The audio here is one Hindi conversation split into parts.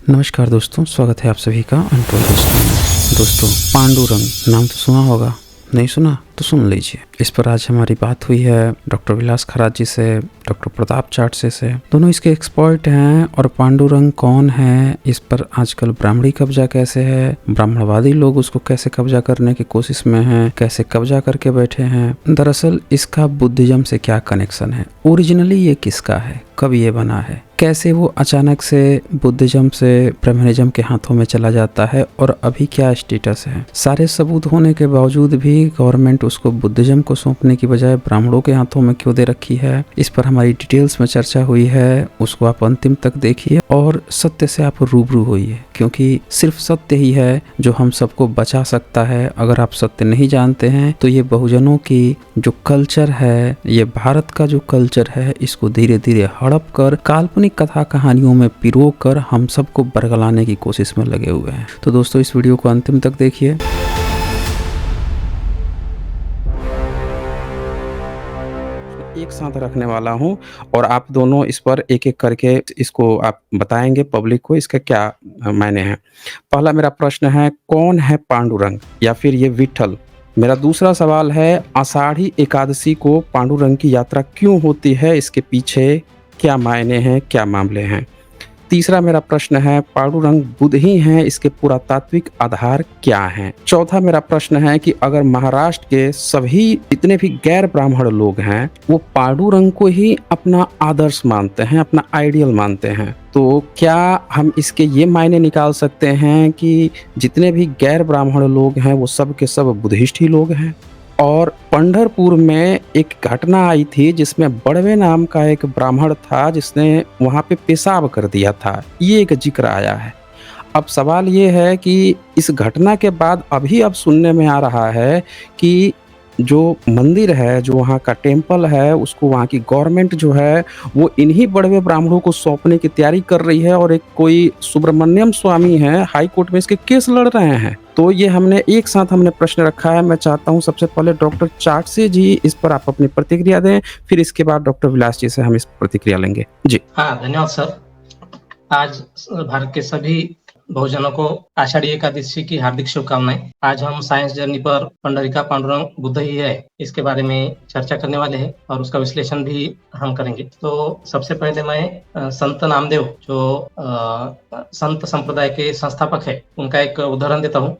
नमस्कार दोस्तों, स्वागत है आप सभी का अनटोल्ड हिस्ट्री में। दोस्तों, पांडुरंग नाम तो सुना होगा, नहीं सुना तो सुन लीजिए। इस पर आज हमारी बात हुई है डॉक्टर विलास खरात जी से, डॉक्टर प्रताप चाटसे से। दोनों इसके एक्सपर्ट हैं। और पांडुरंग कौन है, इस पर आजकल ब्राह्मणी कब्जा कैसे है, ब्राह्मणवादी लोग उसको कैसे कब्जा करने की कोशिश में हैं, कैसे कब्जा करके बैठे हैं, दरअसल इसका बुद्धिज्म से क्या कनेक्शन है, ओरिजिनली ये किसका है, कब ये बना है, कैसे वो अचानक से बुद्धिज्म से ब्राह्मणिज्म के हाथों में चला जाता है और अभी क्या स्टेटस है। सारे सबूत होने के बावजूद भी गवर्नमेंट उसको बुद्धिज्म को सौंपने की बजाय ब्राह्मणों के हाथों में क्यों दे रखी है, इस पर हमारी डिटेल्स में चर्चा हुई है। उसको आप अंतिम तक देखिए और सत्य से आप रूबरू होइए, क्योंकि सिर्फ सत्य ही है जो हम सबको बचा सकता है। अगर आप सत्य नहीं जानते हैं तो ये बहुजनों की जो कल्चर है, ये भारत का जो कल्चर है, इसको धीरे धीरे हड़प कर काल्पनिक कथा कहानियों में पिरो कर हम सबको बरगलाने की कोशिश में लगे हुए हैं। तो दोस्तों, इस वीडियो को अंतिम तक देखिए। एक साथ रखने वाला हूं और आप दोनों इस पर एक एक करके इसको आप बताएंगे पब्लिक को, इसका क्या मायने हैं। पहला मेरा प्रश्न है, कौन है पांडुरंग या फिर ये विठल। मेरा दूसरा सवाल है, आषाढ़ी एकादशी को पांडुरंग की यात्रा क्यों होती है, इसके पीछे क्या मायने हैं, क्या मामले हैं। तीसरा मेरा प्रश्न है, पांडुरंग बुद्ध ही हैं, इसके पुरातात्विक आधार क्या हैं। चौथा मेरा प्रश्न है कि अगर महाराष्ट्र के सभी जितने भी गैर ब्राह्मण लोग हैं वो पांडुरंग को ही अपना आदर्श मानते हैं, अपना आइडियल मानते हैं, तो क्या हम इसके ये मायने निकाल सकते हैं कि जितने भी गैर ब्राह्मण लोग हैं वो सब के सब बुद्धिस्ट ही लोग हैं। और पंढरपुर में एक घटना आई थी जिसमें बड़वे नाम का एक ब्राह्मण था जिसने वहां पे पेशाब कर दिया था, ये एक जिक्र आया है। अब सवाल ये है कि इस घटना के बाद अभी अब सुनने में आ रहा है कि जो मंदिर है, जो वहाँ का टेम्पल है, उसको वहाँ की गवर्नमेंट जो है वो इन्हीं बड़वे ब्राह्मणों को सौंपने की तैयारी कर रही है। और एक कोई सुब्रमण्यम स्वामी है, हाई कोर्ट में इसके केस लड़ रहे हैं। तो ये हमने एक साथ प्रश्न रखा है। मैं चाहता हूँ सबसे पहले डॉक्टर चाटसे जी इस पर आप अपनी प्रतिक्रिया दें, फिर इसके बाद डॉक्टर विलास जी से हम इस प्रतिक्रिया लेंगे जी। हाँ, धन्यवाद सर। आज भारत के सभी बहुजनों को आषाढ़ी एकादशी की हार्दिक शुभकामनाएं। आज हम साइंस जर्नी पर पंडरिका पांडुरंग बुद्ध ही है, इसके बारे में चर्चा करने वाले हैं और उसका विश्लेषण भी हम करेंगे। तो सबसे पहले मैं संत नामदेव जो संत संप्रदाय के संस्थापक है, उनका एक उदाहरण देता हूँ।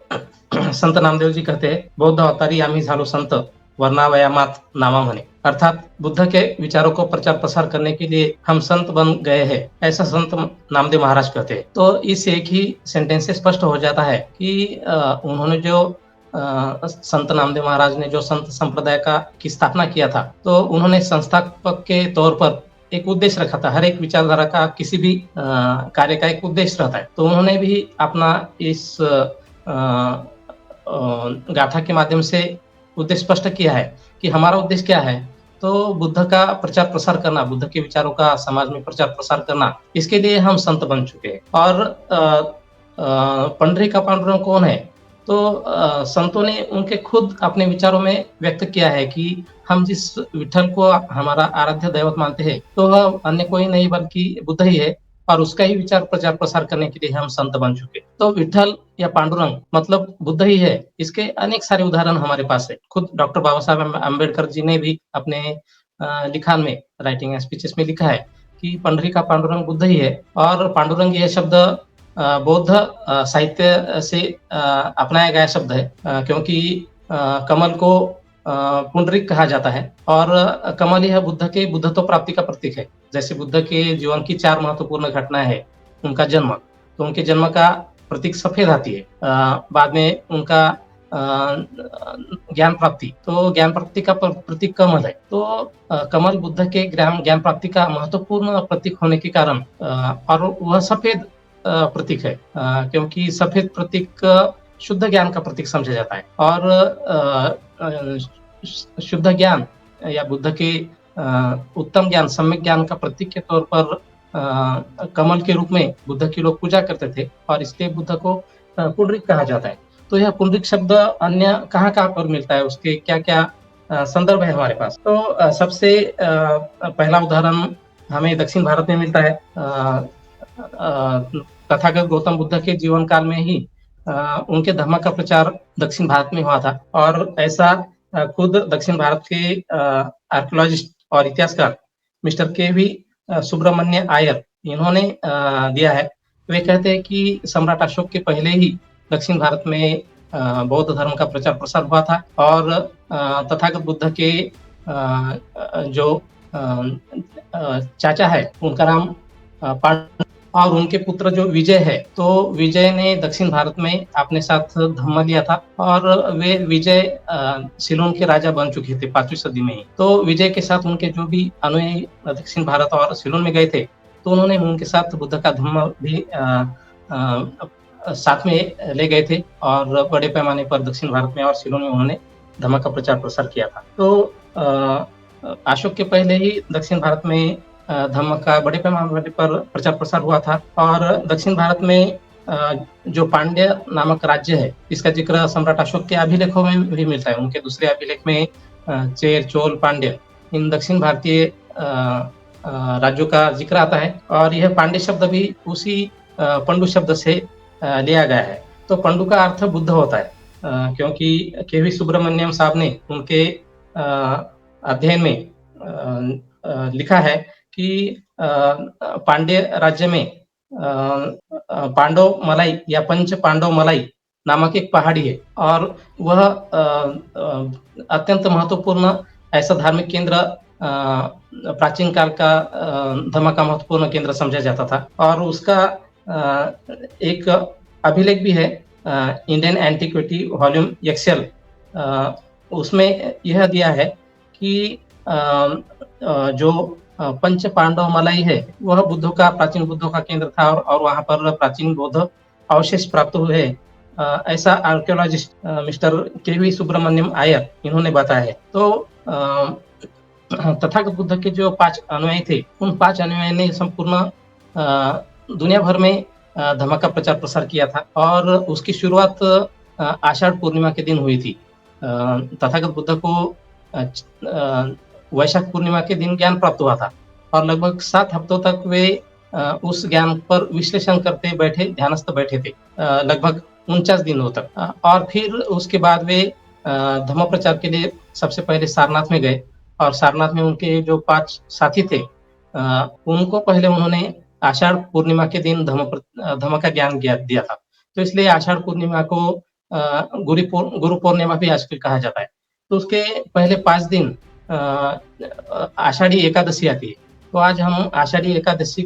संत नामदेव जी कहते हैं, बौद्ध अवतारी आम्ही झालो संत वर्णावयामात नामा म्हणे, अर्थात बुद्ध के विचारों को प्रचार प्रसार करने के लिए हम संत बन गए हैं, ऐसा संत नामदेव महाराज कहते हैं। तो इस एक ही सेंटेंस से स्पष्ट हो जाता है कि उन्होंने जो संत नामदेव महाराज ने जो संत संप्रदाय की स्थापना किया था, तो उन्होंने संस्थापक के तौर पर एक उद्देश्य रखा था। हर एक विचारधारा का, किसी भी कार्य का एक उद्देश्य रहता है। तो उन्होंने भी अपना इस गाथा के माध्यम से उद्देश्य स्पष्ट किया है कि हमारा उद्देश्य क्या है। तो बुद्ध का प्रचार प्रसार करना, बुद्ध के विचारों का समाज में प्रचार प्रसार करना, इसके लिए हम संत बन चुके हैं। और पंडरिका पांडुरंग कौन है, तो संतों ने उनके खुद अपने विचारों में व्यक्त किया है कि हम जिस विठल को हमारा आराध्य दैवत मानते हैं, तो वह अन्य कोई नहीं बल्कि बुद्ध ही है, और उसका ही विचार प्रचार प्रसार करने के लिए हम संत बन चुके। तो विठल या पांडुरंग मतलब बुद्ध ही है, इसके अनेक सारे उदाहरण हमारे पास है। खुद डॉक्टर बाबा साहब अम्बेडकर जी ने भी अपने लिखान में, राइटिंग स्पीचेस में लिखा है कि पंडरिका पांडुरंग बुद्ध ही है। और पांडुरंग यह शब्द बौद्ध साहित्य से अपनाया गया शब्द है, क्योंकि कमल को पुंडरिक कहा जाता है, और कमल यह बुद्ध के बुद्धत्व प्राप्ति का प्रतीक है। जैसे बुद्ध के जीवन की 4 महत्वपूर्ण घटनाएं हैं। उनका जन्म, तो उनके जन्म का प्रतीक सफेद हाथी है। बाद में उनका ज्ञान प्राप्ति, तो ज्ञान प्राप्ति का प्रतीक कमल है। तो कमल बुद्ध के ज्ञान प्राप्ति का महत्वपूर्ण प्रतीक होने के कारण, और वह सफेद प्रतीक है, क्योंकि सफेद प्रतीक शुद्ध ज्ञान का प्रतीक समझा जाता है। और शुद्ध ज्ञान या बुद्ध के उत्तम ज्ञान, सम्यक ज्ञान का प्रतीक के तौर पर कमल के रूप में बुद्ध की लोग पूजा करते थे, और इसलिए बुद्ध को पुंडरिक कहा जाता है। तो यह पुंडरिक शब्द अन्य कहाँ पर मिलता है, उसके क्या क्या संदर्भ है हमारे पास। तो सबसे पहला उदाहरण हमें दक्षिण भारत में मिलता है। तथागत गौतम बुद्ध के जीवन काल में ही उनके धर्म का प्रचार दक्षिण भारत में हुआ था और ऐसा खुद दक्षिण भारत के आर्कियोलॉजिस्ट और इतिहासकार मिस्टर के.वी. सुब्रमण्य आयर इन्होंने दिया है। वे कहते हैं कि सम्राट अशोक के पहले ही दक्षिण भारत में बौद्ध धर्म का प्रचार प्रसार हुआ था और तथागत बुद्ध के जो चाचा है उनका नाम पांडु और उनके पुत्र जो विजय है, तो विजय ने दक्षिण भारत में अपने साथ धम्म लिया था और वे विजय सिलोन के राजा बन चुके थे 5वीं सदी में ही। तो विजय के साथ उनके जो भी अनुयायी दक्षिण भारत और सिलोन में गए थे, तो उन्होंने उनके साथ बुद्ध का धम्म भी साथ में ले गए थे और बड़े पैमाने पर दक्षिण भारत में और सिलोन में उन्होंने धम्म का प्रचार प्रसार किया था। तो अशोक के पहले ही दक्षिण भारत में धम्म का बड़े पैमाने पर प्रचार प्रसार हुआ था और दक्षिण भारत में जो पांड्य नामक राज्य है, इसका जिक्र सम्राट अशोक के अभिलेखों में भी मिलता है। उनके दूसरे अभिलेख में चेर, चोल, पांड्य इन दक्षिण भारतीय राज्यों का जिक्र आता है और यह पांड्य शब्द भी उसी पंडु शब्द से लिया गया है। तो पंडु का अर्थ बुद्ध होता है क्योंकि के.वी. सुब्रमण्यम साहब ने उनके अध्ययन में लिखा है कि पांड्य राज्य में पांडव मलाई या पंच पांडव मलाई नामक एक पहाड़ी है और वह अत्यंत महत्वपूर्ण ऐसा धार्मिक केंद्र प्राचीन काल का धर्म का महत्वपूर्ण केंद्र समझा जाता था और उसका एक अभिलेख भी है इंडियन एंटिक्विटी वॉल्यूम एक्सेल। उसमें यह दिया है कि जो पंच पांडव मलाई है वह बुद्धों का प्राचीन बुद्धों का केंद्र था और वहां पर प्राचीन बौद्ध अवशेष प्राप्त हुए ऐसा आर्कियोलॉजिस्ट मिस्टर के.वी. सुब्रमण्यम आयर इन्होंने बताया है। तो तथागत बुद्ध के जो 5 अनुयायी थे, उन 5 अनुयायी ने संपूर्ण दुनिया भर में धर्म का प्रचार प्रसार किया था और उसकी शुरुआत आषाढ़ पूर्णिमा के दिन हुई थी। तथागत बुद्ध को वैशाख पूर्णिमा के दिन ज्ञान प्राप्त हुआ था और लगभग 7 हफ्तों तक वे उस ज्ञान पर विश्लेषण करते बैठे, ध्यानस्थ बैठे थे, लगभग 49 दिनों तक। और फिर उसके बाद वे धर्म प्रचार के लिए सबसे पहले सारनाथ में गए और सारनाथ में उनके जो 5 साथी थे उनको पहले उन्होंने आषाढ़ पूर्णिमा के दिन धर्म का ज्ञान दिया था। तो इसलिए आषाढ़ पूर्णिमा को गुरु पूर्णिमा भी आजकल कहा जाता है। तो उसके पहले 5 दिन आषाढ़ी एकादशी आती है। तो आज हम आषाढ़ी एकादशी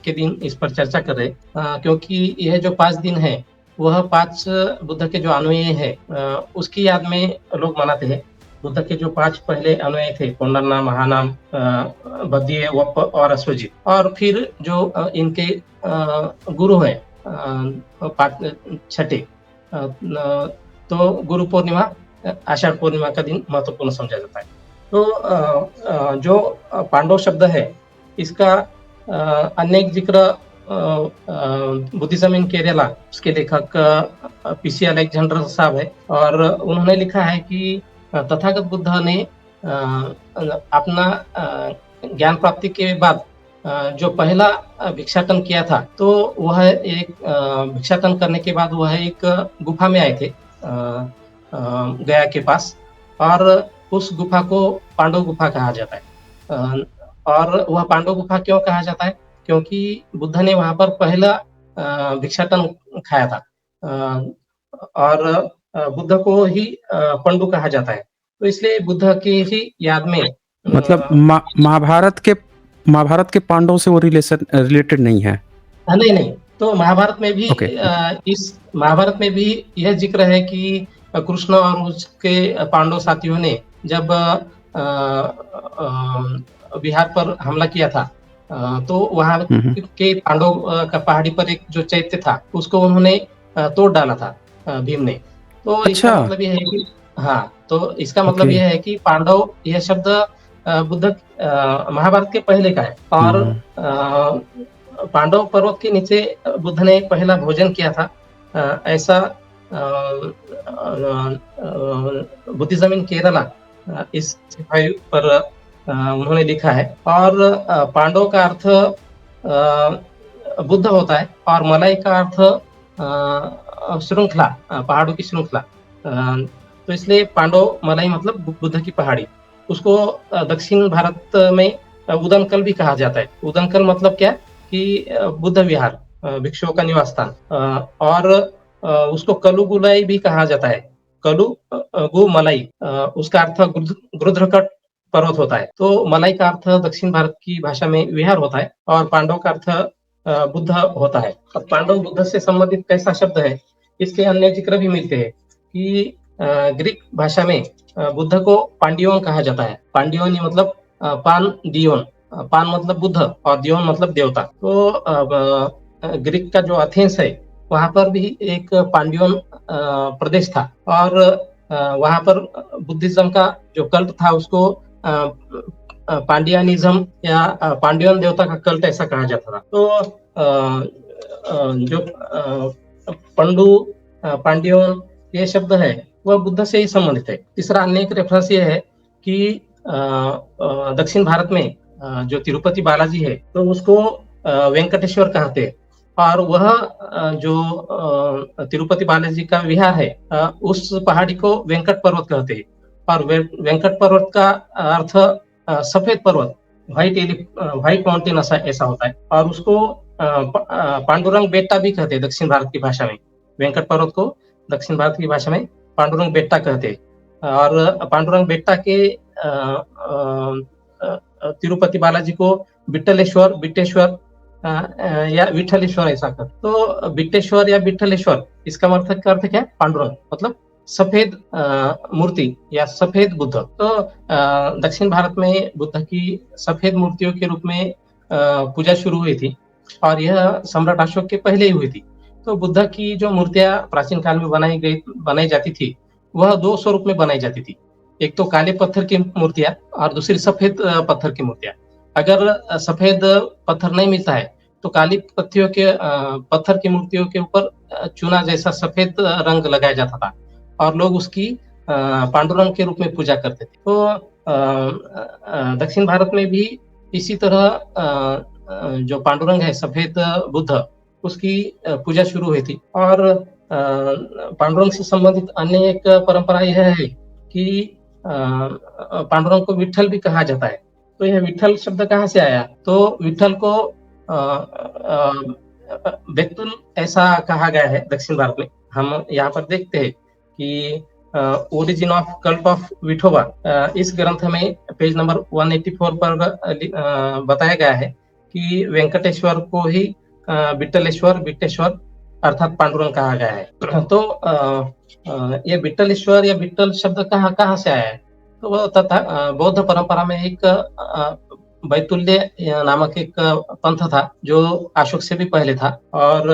के दिन इस पर चर्चा कर रहे हैं क्योंकि यह जो 5 दिन है वह 5 बुद्ध के जो अनुयायी है उसकी याद में लोग मनाते हैं। बुद्ध के जो 5 पहले अनुयायी थे, पुनर्ना, महानाम, बद्य, वप और अश्वजित, और फिर जो इनके गुरु है 6ठे, तो गुरु पूर्णिमा आषाढ़ पूर्णिमा का दिन महत्वपूर्ण समझा जाता है। तो जो पांडव शब्द है इसका अनेक जिक्र बुद्धिज्म इन केरला उसके लेखक पीसी अलेक्जेंडर साहब है और उन्होंने लिखा है कि तथागत बुद्ध ने अपना ज्ञान प्राप्ति के बाद जो पहला भिक्षाटन किया था, तो वह एक भिक्षाटन करने के बाद वह एक गुफा में आए थे गया के पास और उस गुफा को पांडव गुफा कहा जाता है। और वह पांडव गुफा क्यों कहा जाता है? क्योंकि बुद्ध ने वहां पर पहला भिक्षाटन खाया था और बुद्ध को ही पंडु कहा जाता है। तो इसलिए बुद्ध की ही याद में मतलब महाभारत के पांडव से वो रिलेटेड नहीं है? नहीं। तो महाभारत में भी इस महाभारत में भी यह जिक्र है कि कृष्ण और उसके पांडव साथियों ने जब बिहार पर हमला किया था तो वहां के पांडव का पहाड़ी पर एक जो चैत्य था उसको उन्होंने तोड़ डाला था भीम ने। तो इसका मतलब यह है कि तो इसका मतलब यह है कि पांडव यह शब्द बुद्ध महाभारत के पहले का है और पांडव पर्वत के नीचे बुद्ध ने पहला भोजन किया था ऐसा बुद्धिज्म इन केरला इस पर उन्होंने लिखा है। और पांडव का अर्थ बुद्ध होता है और मलाई का अर्थ श्रृंखला, पहाड़ों की श्रृंखला। तो इसलिए पांडव मलाई मतलब बुद्ध की पहाड़ी। उसको दक्षिण भारत में उदनकल भी कहा जाता है। उदनकल मतलब क्या कि बुद्ध विहार, भिक्षुओं का निवास स्थान। और उसको कलुगुलाई भी कहा जाता है। कलु गु मलाई, उसका अर्थ गृध्रकट पर्वत होता है। तो मलाई का अर्थ दक्षिण भारत की भाषा में विहार होता है और पांडव का अर्थ बुद्ध होता है। अब पांडव बुद्ध से संबंधित कैसा शब्द है, इसके अन्य जिक्र भी मिलते हैं कि ग्रीक भाषा में बुद्ध को पांडियोन कहा जाता है। पांडियोन मतलब पान डियोन, पान मतलब बुद्ध और दियोन मतलब देवता। तो ग्रीक का जो एथेंस है वहां पर भी एक पांडियोन प्रदेश था और वहां पर बुद्धिज्म का जो कल्ट था उसको पांडियानिज्म या पांडियन देवता का कल्ट ऐसा कहा जाता था। तो जो पंडु, पांडियन ये शब्द है वह बुद्ध से ही संबंधित है। तीसरा अन्य एक रेफरेंस ये है कि दक्षिण भारत में जो तिरुपति बालाजी है तो उसको वेंकटेश्वर कहते हैं और वह जो तिरुपति बालाजी का विहार है उस पहाड़ी को वेंकट पर्वत कहते हैं और वेंकट पर्वत का अर्थ सफेद पर्वत, व्हाइट माउंटेन ऐसा होता है और उसको पांडुरंग बेट्टा भी कहते हैं दक्षिण भारत की भाषा में। वेंकट पर्वत को दक्षिण भारत की भाषा में पांडुरंग बेट्टा कहते हैं और पांडुरंग बेट्टा के तिरुपति बालाजी को बिट्टलेश्वर, बिट्टेश्वर या विठलेश्वर ऐसा कर। तो बिट्टेश्वर या विठलेश्वर इसका अर्थ क्या है? पांडुरंग मतलब सफेद मूर्ति या सफेद बुद्ध। तो दक्षिण भारत में बुद्ध की सफेद मूर्तियों के रूप में पूजा शुरू हुई थी और यह सम्राट अशोक के पहले ही हुई थी। तो बुद्ध की जो मूर्तियां प्राचीन काल में बनाई जाती थी वह दो स्वरूप में बनाई जाती थी। एक तो काले पत्थर की मूर्तियां और दूसरी सफेद पत्थर की मूर्तियां। अगर सफेद पत्थर नहीं मिलता है तो काली पत्थर की मूर्तियों के ऊपर चूना जैसा सफेद रंग लगाया जाता था और लोग उसकी पांडुरंग के रूप में पूजा करते थे। तो दक्षिण भारत में भी इसी तरह जो पांडुरंग है सफेद बुद्ध उसकी पूजा शुरू हुई थी और पांडुरंग से संबंधित अन्य एक परंपरा यह है कि पांडुरंग को विठल भी कहा जाता है। तो यह विठल शब्द कहाँ से आया? तो विठल को बेतुल ऐसा कहा गया है दक्षिण भारत में। हम यहाँ पर देखते हैं कि origin of cult of Vithoba इस ग्रंथ में पेज नंबर 184 पर बताया गया है कि वेंकटेश्वर को ही बिट्टलेश्वर, बिट्टेश्वर अर्थात पांडुरंग कहा गया है। तो ये बिट्टलेश्वर या बिट्टल शब्द कहाँ से आया है? तो वह तथा बौद्ध परंपरा में एक बैतुल्य नामक एक पंथ था जो अशोक से भी पहले था और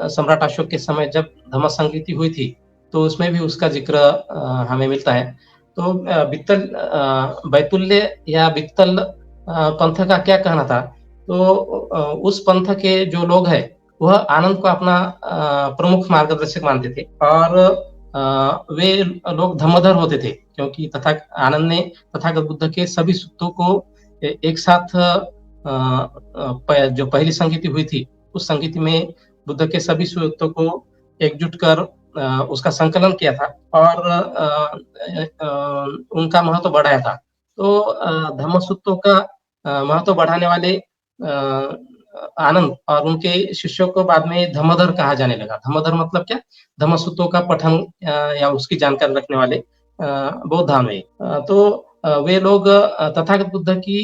सम्राट अशोक के समय जब धम्म संगीति हुई थी तो उसमें भी उसका जिक्र हमें मिलता है। तो बैतुल्य या बित्तल पंथ का क्या कहना था? तो उस पंथ के जो लोग हैं वह आनंद को अपना प्रमुख मार्गदर्शक मानते थे और वे लोग धम्मधर होते थे क्योंकि आनंद ने तथागत बुद्ध के सभी सूक्तों को एक साथ जो पहली संगीति हुई थी उस संगीति में बुद्ध के सभी सूक्तों को एकजुट कर उसका संकलन किया था और उनका महत्व बढ़ाया था। तो धम्म सूक्तों का महत्व बढ़ाने वाले आनंद और उनके शिष्यों को बाद में धम्मधर कहा जाने लगा। धम्मधर मतलब क्या? धम्म सूत्रों का पठन या उसकी जानकारी रखने वाले बौद्ध धर्म। तो वे लोग तथागत बुद्ध की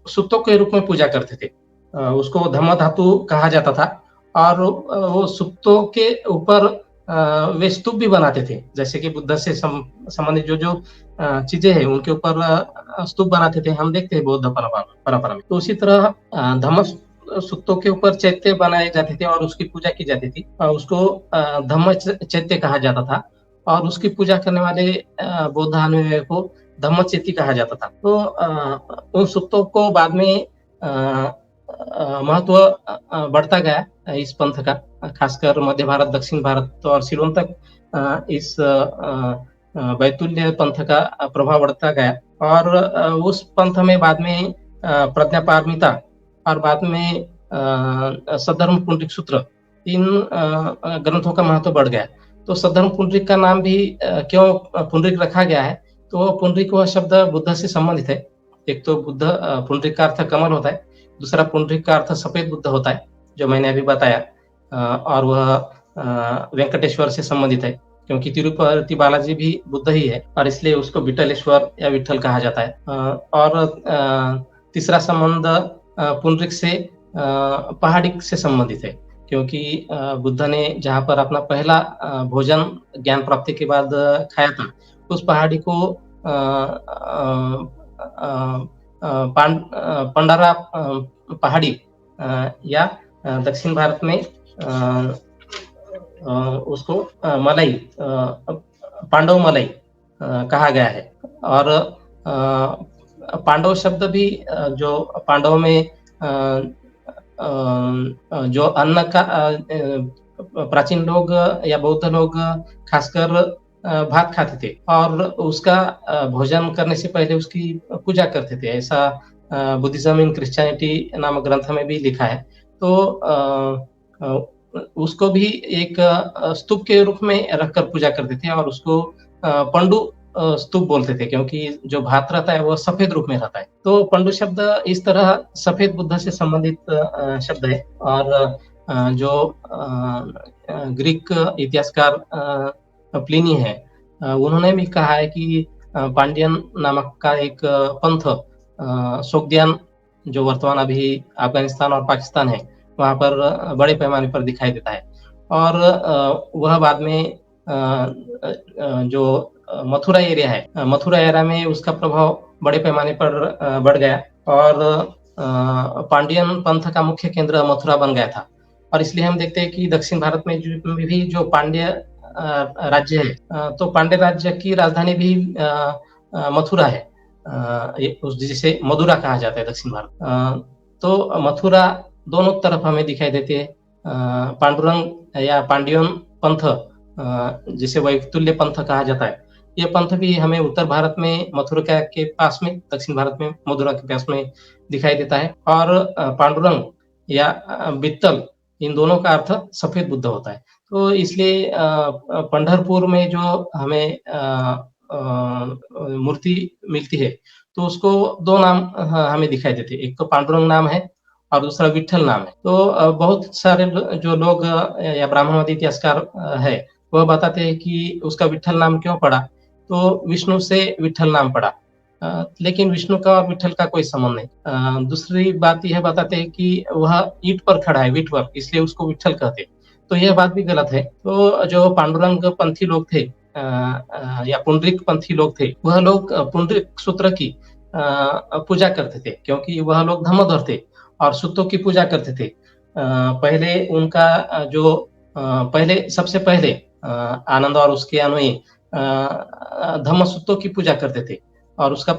सूक्तों के रूप में पूजा करते थे। उसको धम्म धातु कहा जाता था और वो सूक्तों के ऊपर वे स्तूप भी बनाते थे। जैसे कि बुद्ध से संबंधित जो चीजें हैं उनके ऊपर स्तूप बनाते थे, हम देखते हैं बौद्ध परंपरा में। तो उसी तरह धम्म सूक्तों के ऊपर चैत्य बनाए जाते थे और उसकी पूजा की जाती थी। उसको धम्म चैत्य कहा जाता था और उसकी पूजा करने वाले बौद्ध अनुयायियों को धम्म चैत्य कहा जाता था। तो उन सूक्तों को बाद में महत्व बढ़ता गया इस पंथ का, खासकर मध्य भारत, दक्षिण भारत और सिलोन तक इस बैतुल्य पंथ का प्रभाव बढ़ता गया और उस पंथ में बाद में प्रज्ञापारमिता और बाद में सद्धर्म पुंडरीक सूत्र, इन ग्रंथों का महत्व बढ़ गया। तो सद्धर्म पुंडरीक का नाम भी क्यों पुंडरीक रखा गया है? तो पुंडरीक वह शब्द बुद्ध से संबंधित है। एक तो बुद्ध पुंडरीक का अर्थ कमल होता है, दूसरा पुंडरीक का अर्थ सफेद बुद्ध होता है, जो मैंने अभी बताया। और वह वेंकटेश्वर से संबंधित है, क्योंकि तिरुपति बालाजी भी बुद्ध ही है और इसलिए उसको विठलेश्वर या विठल कहा जाता है। और तीसरा संबंध पुंडरीक से पहाड़ी से संबंधित है, क्योंकि बुद्ध ने जहाँ पर अपना पहला भोजन ज्ञान प्राप्ति के बाद खाया था, उस पहाड़ी को पंडारा पहाड़ी या दक्षिण भारत में उसको मलाई पांडव मलाई कहा गया है। और पांडव शब्द भी जो पांडव में जो अन्न का प्राचीन लोग या बौद्ध लोग खासकर भात खाते थे और उसका भोजन करने से पहले उसकी पूजा करते थे। ऐसा बुद्धिज्म इन क्रिश्चियनिटी नामक ग्रंथ में भी लिखा है। तो उसको भी एक स्तूप के रूप में रखकर पूजा करते थे और उसको पंडु स्तूप बोलते थे, क्योंकि जो भात रहता है वो सफेद रूप में रहता है। तो पंडु शब्द इस तरह सफेद बुद्ध से संबंधित शब्द है। और जो ग्रीक इतिहासकार प्लिनी है, उन्होंने भी कहा है कि पांडियन नामक का एक पंथ सोग्दियन, जो वर्तमान अभी अफगानिस्तान और पाकिस्तान है, वहाँ पर बड़े पैमाने पर दिखाई देता है। और वह बाद में जो मथुरा एरिया है, मथुरा एरिया में उसका प्रभाव बड़े पैमाने पर बढ़ गया और पांडियन पंथ का मुख्य केंद्र मथुरा बन गया था। और इसलिए हम देखते हैं कि दक्षिण भारत में भी जो पांड्य राज्य है, तो पांड्य राज्य की राजधानी भी मथुरा है, जिसे मदुरा कहा जाता है दक्षिण भारत। तो मथुरा दोनों तरफ हमें दिखाई देते हैं। पांडुरंग या पांडियन पंथ, जिसे वैतुल्य पंथ कहा जाता है, ये पंथ भी हमें उत्तर भारत में मथुरा के पास में, दक्षिण भारत में मदुरा के पास में दिखाई देता है। और पांडुरंग या बित्तल, इन दोनों का अर्थ सफेद बुद्ध होता है। तो इसलिए पंढरपुर में जो हमें मूर्ति मिलती है, तो उसको दो नाम हमें दिखाई देते हैं। एक तो पांडुरंग नाम है और दूसरा विठल नाम है। तो बहुत सारे जो लोग या ब्राह्मणवादी इतिहासकार है, वह बताते हैं कि उसका विठल नाम क्यों पड़ा, तो विष्णु से विठल नाम पड़ा। लेकिन विष्णु का और विठल का कोई संबंध नहीं। दूसरी बात यह बताते हैं कि वह ईंट पर खड़ा है, वीट पर, इसलिए उसको विठल कहते हैं। तो यह बात भी गलत है। तो जो पांडुरंग पंथी लोग थे या पुंडरीक पंथी लोग थे, वह लोग पुंडरीक सूत्र की पूजा करते थे, क्योंकि वह लोग धम्मधर थे और सूत्रों की पूजा करते थे। पहले उनका जो पहले सबसे पहले आनंद और उसके अनुयायी धम्म सूत्रों की पूजा करते थे और उसका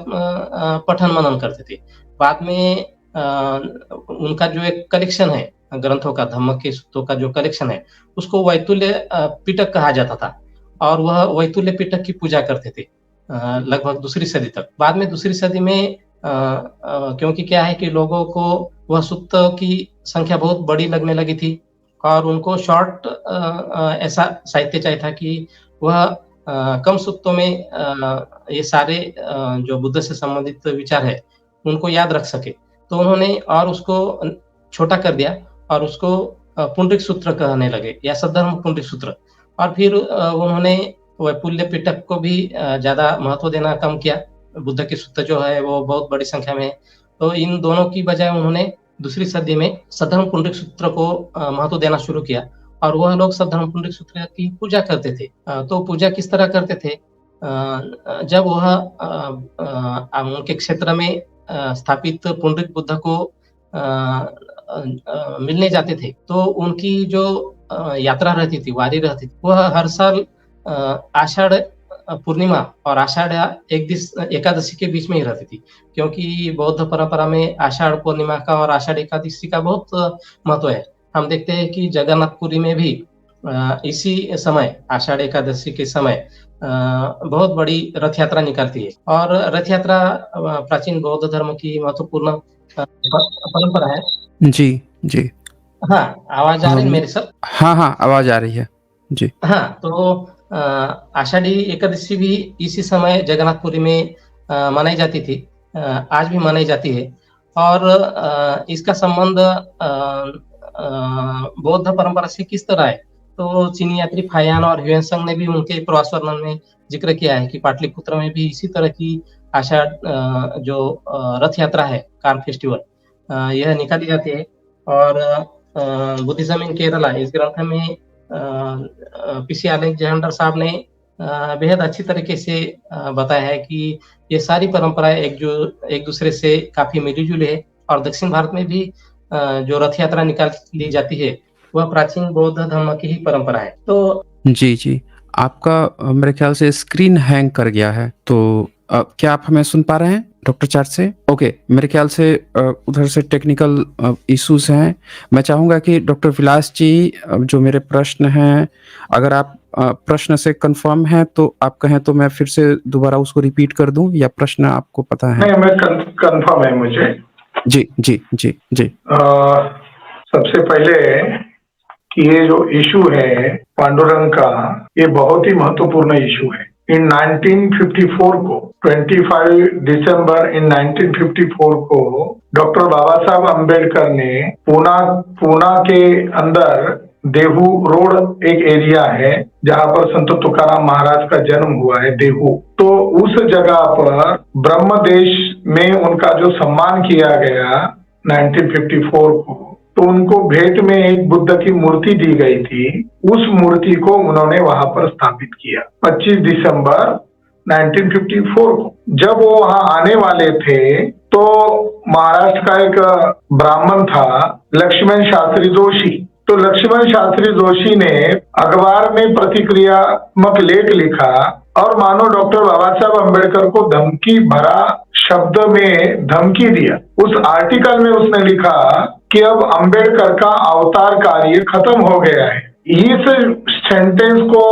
पठन मनन करते थे। बाद में उनका जो एक कलेक्शन है ग्रंथों का, धम्म के सूत्रों का जो कलेक्शन है, उसको वैतुल्य पिटक कहा जाता था और वह वैतुल्य पिटक की पूजा करते थे लगभग दूसरी सदी तक। बाद में दूसरी सदी में क्योंकि क्या है कि लोगों को वह सूत्रों की संख्या बहुत बड़ी लगने लगी थी और उनको शॉर्ट ऐसा साहित्य चाहिए था कि वह कम सूत्रों में ये सारे जो बुद्ध से संबंधित विचार है उनको याद रख सके। तो उन्होंने और उसको छोटा कर दिया और उसको पुंडरीक सूत्र कहने लगे या सद्धर्म पुंडरीक सूत्र। और फिर उन्होंने वैपुल्य पिटक को भी ज्यादा महत्व देना कम किया। बुद्ध के सूत्र जो है वो बहुत बड़ी संख्या में है, तो इन दोनों की बजाय उन्होंने दूसरी सदी में सद्धर्म पुंडरीक सूत्र को महत्व देना शुरू किया और वह लोग सद्धर्म पुंडरीक सूत्र की पूजा करते थे। तो पूजा किस तरह करते थे? जब वह उनके क्षेत्र में स्थापित पुंडरीक बुद्ध को मिलने जाते थे, तो उनकी जो यात्रा रहती थी, वारी रहती थी, वह हर साल आषाढ़ पूर्णिमा और आषाढ़ एकादशी के बीच में ही रहती थी, क्योंकि बौद्ध परंपरा में आषाढ़ पूर्णिमा का और आषाढ़ एकादशी का बहुत महत्व है। हम देखते हैं कि जगन्नाथपुरी में भी इसी समय, आषाढ़ एकादशी के समय, बहुत बड़ी रथ यात्रा निकलती है। और रथ यात्रा प्राचीन बौद्ध धर्म की महत्वपूर्ण परंपरा है। जी, जी। हाँ, आवाज़ आ रही है मेरी सर? हाँ, हाँ, आवाज़ आ रही है। जी। हाँ, तो आषाढ़ी एकादशी भी इसी समय जगन्नाथपुरी में मनाई जाती थी। आज भी मनाई जाती है और इसका संबंध बौद्ध परंपरा से किस तरह है? तो चीनी यात्री फाहियान और ह्वेनसांग ने भी उनके प्रवास वर्णन में ज़िक्र किया है कि पाटलिपुत्र में भी इसी तरह की आषाढ़ जो रथ यात्रा है, कार फेस्टिवल यह निकाली जाती है और बुद्धिज़्म इन केरला इस ग्रंथ में पीसी अलेक्जेंडर साहब ने बेहद अच्छी तरीके से बताया है कि ये सारी परंपराएँ एक दूसरे से काफ़ी मिली-जुली है और दक्षिण भारत में भी जो रथ यात्रा निकाली जाती है, वह प्राचीन बौद्ध धर्म की ही परंपरा है। तो जी, जी। आपका मेरे ख्याल से स्क्रीन हैंग कर गया है, तो क्या आप हमें सुन पा रहे हैं डॉक्टर चार्ट से? ओके, मेरे ख्याल से उधर से टेक्निकल इश्यूज़ हैं। मैं चाहूँगा कि डॉक्टर विलास जी जो मेरे प्रश्न हैं, अगर आप प्रश्न से कन्फर्म हैं, तो आप कहें तो मैं फिर से दोबारा उसको रिपीट कर दूँ या प्रश्न आपको पता है? नहीं, मैं कन्फर्म है मुझे। जी, जी, जी, जी। सबसे पहले कि ये जो इशू है पांडुरंग का, ये बहुत ही महत्वपूर्ण इशू है। इन 1954 को 25 दिसंबर इन 1954 को डॉक्टर बाबा साहब अम्बेडकर ने पूना के अंदर देहू रोड एक एरिया है जहां पर संत तुकाराम महाराज का जन्म हुआ है, देहू। तो उस जगह पर ब्रह्म देश में उनका जो सम्मान किया गया 1954 को, तो उनको भेंट में एक बुद्ध की मूर्ति दी गई थी। उस मूर्ति को उन्होंने वहां पर स्थापित किया 25 दिसंबर 1954 को। जब वो वहां आने वाले थे तो महाराष्ट्र का एक ब्राह्मण था लक्ष्मण शास्त्री जोशी। तो लक्ष्मण शास्त्री जोशी ने अखबार में प्रतिक्रियात्मक लेख लिखा और मानो डॉक्टर बाबा साहब अम्बेडकर को धमकी भरा शब्द में धमकी दिया। उस आर्टिकल में उसने लिखा कि अब अम्बेडकर का अवतार कार्य खत्म हो गया है। इस सेंटेंस को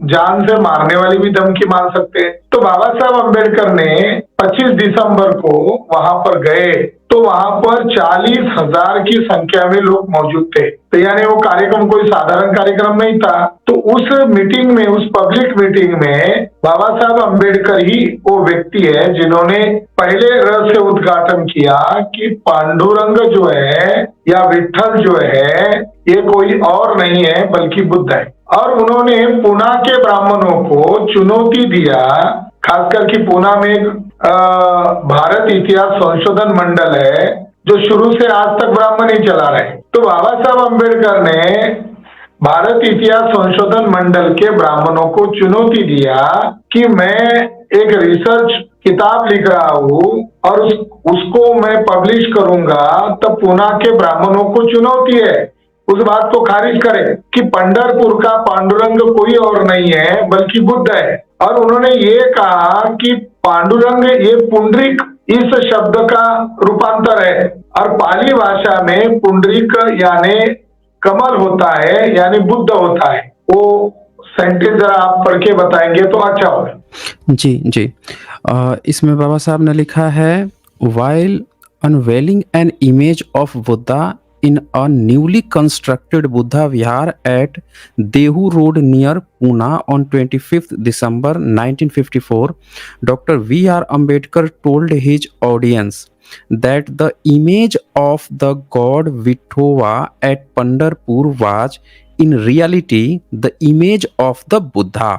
जान से मारने वाली भी धमकी मान सकते हैं। तो बाबा साहब अम्बेडकर ने 25 दिसंबर को वहां पर गए तो वहां पर 40,000 की संख्या में लोग मौजूद थे। तो यानी वो कार्यक्रम कोई साधारण कार्यक्रम नहीं था। तो उस मीटिंग में, उस पब्लिक मीटिंग में बाबा साहब अम्बेडकर ही वो व्यक्ति है जिन्होंने पहले रहस्य उद्घाटन किया कि पांडुरंग जो है या विठल जो है ये कोई और नहीं है बल्कि बुद्ध है। और उन्होंने पूना के ब्राह्मणों को चुनौती दिया, खासकर कि पूना में एक भारत इतिहास संशोधन मंडल है जो शुरू से आज तक ब्राह्मण ही चला रहे। तो बाबा साहब अम्बेडकर ने भारत इतिहास संशोधन मंडल के ब्राह्मणों को चुनौती दिया कि मैं एक रिसर्च किताब लिख रहा हूँ और उसको मैं पब्लिश करूंगा, तब पूना के ब्राह्मणों को चुनौती है उस बात को खारिज करें कि पंढरपुर का पांडुरंग कोई और नहीं है बल्कि बुद्ध है। और उन्होंने ये कहा कि पांडुरंग ये पुंडरीक इस शब्द का रूपांतर है और पाली भाषा में पुंडरीक यानी कमल होता है, यानी बुद्ध होता है। वो सेंटेंस जरा आप पढ़ के बताएंगे तो अच्छा होगा। जी, जी। इसमें बाबा साहब ने लिखा है, while unveiling an image of Buddha in a newly constructed Buddha Vihar at Dehu Road near Pune on 25th December 1954, Dr. V.R. Ambedkar told his audience that the image of the god Vitthova at Pandharpur was in reality the image of the Buddha.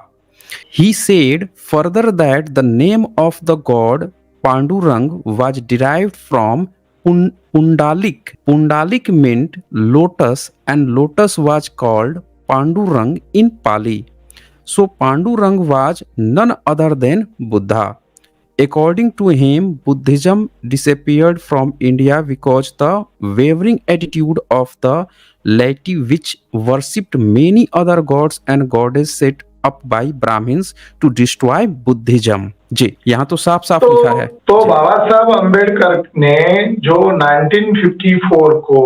He said further that the name of the god Pandurang was derived from Pundalik. Pundalik meant lotus and lotus was called Pandurang in Pali. So Pandurang was none other than Buddha. According to him, Buddhism disappeared from India because the wavering attitude of the laity which worshipped many other gods and goddesses set up by Brahmins to destroy Buddhism. जी, यहाँ तो साफ साफ लिखा है। तो बाबा साहब अम्बेडकर ने जो 1954 को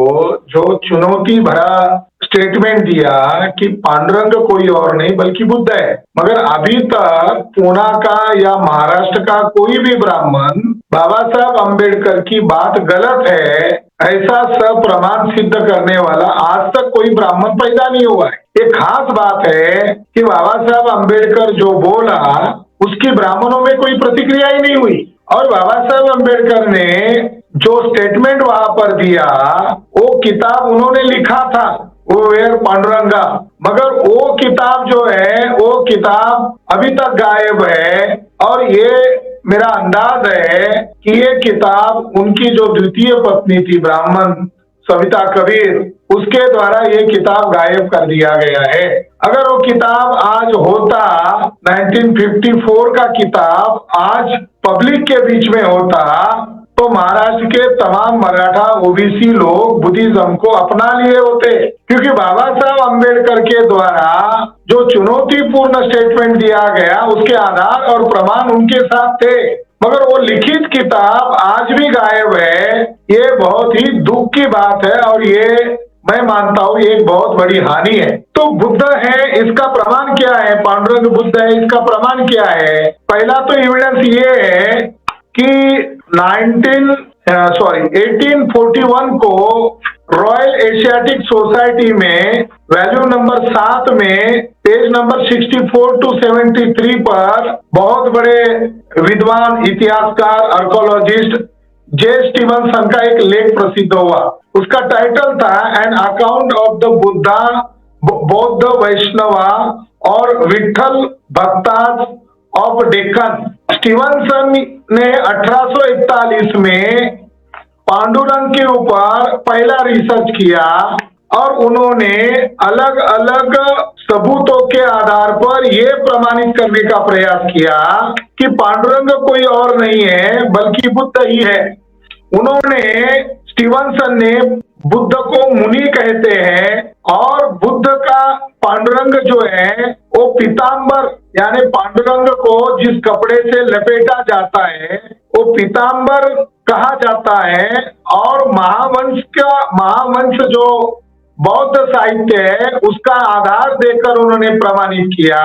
जो चुनौती भरा स्टेटमेंट दिया कि पांडुरंग कोई और नहीं बल्कि बुद्ध है, मगर अभी तक पूना का या महाराष्ट्र का कोई भी ब्राह्मण बाबा साहब अम्बेडकर की बात गलत है ऐसा सप्रमाण सिद्ध करने वाला आज तक कोई ब्राह्मण पैदा नहीं हुआ है। एक खास बात है कि बाबा साहब अम्बेडकर जो बोला उसकी ब्राह्मणों में कोई प्रतिक्रिया ही नहीं हुई, और बाबा साहब अम्बेडकर ने जो स्टेटमेंट वहां पर दिया वो किताब उन्होंने लिखा था, वो वेयर पांडुरंगा, मगर वो किताब जो है वो किताब अभी तक गायब है। और ये मेरा अंदाज है कि ये किताब उनकी जो द्वितीय पत्नी थी ब्राह्मण सविता कबीर, उसके द्वारा ये किताब गायब कर दिया गया है। अगर वो किताब आज होता, 1954 का किताब आज पब्लिक के बीच में होता, तो महाराष्ट्र के तमाम मराठा ओबीसी लोग बुद्धिज्म को अपना लिए होते, क्योंकि बाबा साहब अम्बेडकर के द्वारा जो चुनौतीपूर्ण स्टेटमेंट दिया गया उसके आधार और प्रमाण उनके साथ थे, मगर वो लिखित किताब आज भी गायब है। ये बहुत ही दुख की बात है और ये मैं मानता हूँ ये एक बहुत बड़ी हानि है। तो बुद्ध है इसका प्रमाण क्या है, पांडुरंग बुद्ध है इसका प्रमाण क्या है? पहला तो एविडेंस ये है कि 1841 को रॉयल एशियाटिक सोसाइटी में वैल्यू नंबर 7 में पेज नंबर 64 to 73 पर बहुत बड़े विद्वान इतिहासकार आर्कोलॉजिस्ट जे स्टीवनसन का एक लेख प्रसिद्ध हुआ। उसका टाइटल था an account of the Buddha, बौद्ध वैष्णवा और विठल भक्ताज ऑफ डेक्कन। स्टीवनसन ने 1841 में पांडुरंग के ऊपर पहला रिसर्च किया और उन्होंने अलग अलग सबूतों के आधार पर यह प्रमाणित करने का प्रयास किया कि पांडुरंग कोई और नहीं है बल्कि बुद्ध ही है। उन्होंने स्टीवनसन ने बुद्ध को मुनि कहते हैं और बुद्ध का पांडुरंग जो है वो पीताम्बर, यानी पांडुरंग को जिस कपड़े से लपेटा जाता है वो पीताम्बर कहा जाता है। और महावंश जो बौद्ध साहित्य है उसका आधार देकर उन्होंने प्रमाणित किया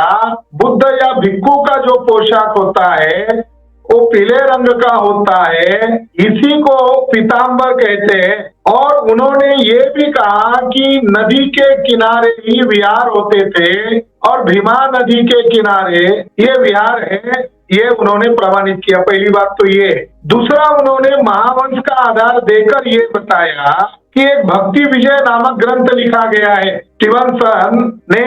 बुद्ध या भिक्खु का जो पोशाक होता है वो पीले रंग का होता है, इसी को पीताम्बर कहते हैं। और उन्होंने ये भी कहा कि नदी के किनारे ही विहार होते थे और भीमा नदी के किनारे ये विहार है, ये उन्होंने प्रमाणित किया। पहली बात तो ये। दूसरा, उन्होंने महावंश का आधार देकर ये बताया कि एक भक्ति विजय नामक ग्रंथ लिखा गया है। स्टीवनसन ने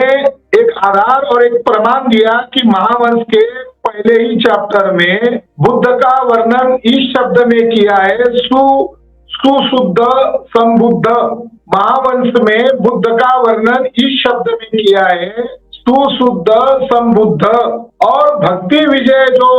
एक आधार और एक प्रमाण दिया कि महावंश के पहले ही चैप्टर में बुद्ध का वर्णन इस शब्द में किया है सुशुद्ध संबुद्ध। महावंश में बुद्ध का वर्णन इस शब्द में किया है सुशुद्ध संबुद्ध। और भक्ति विजय जो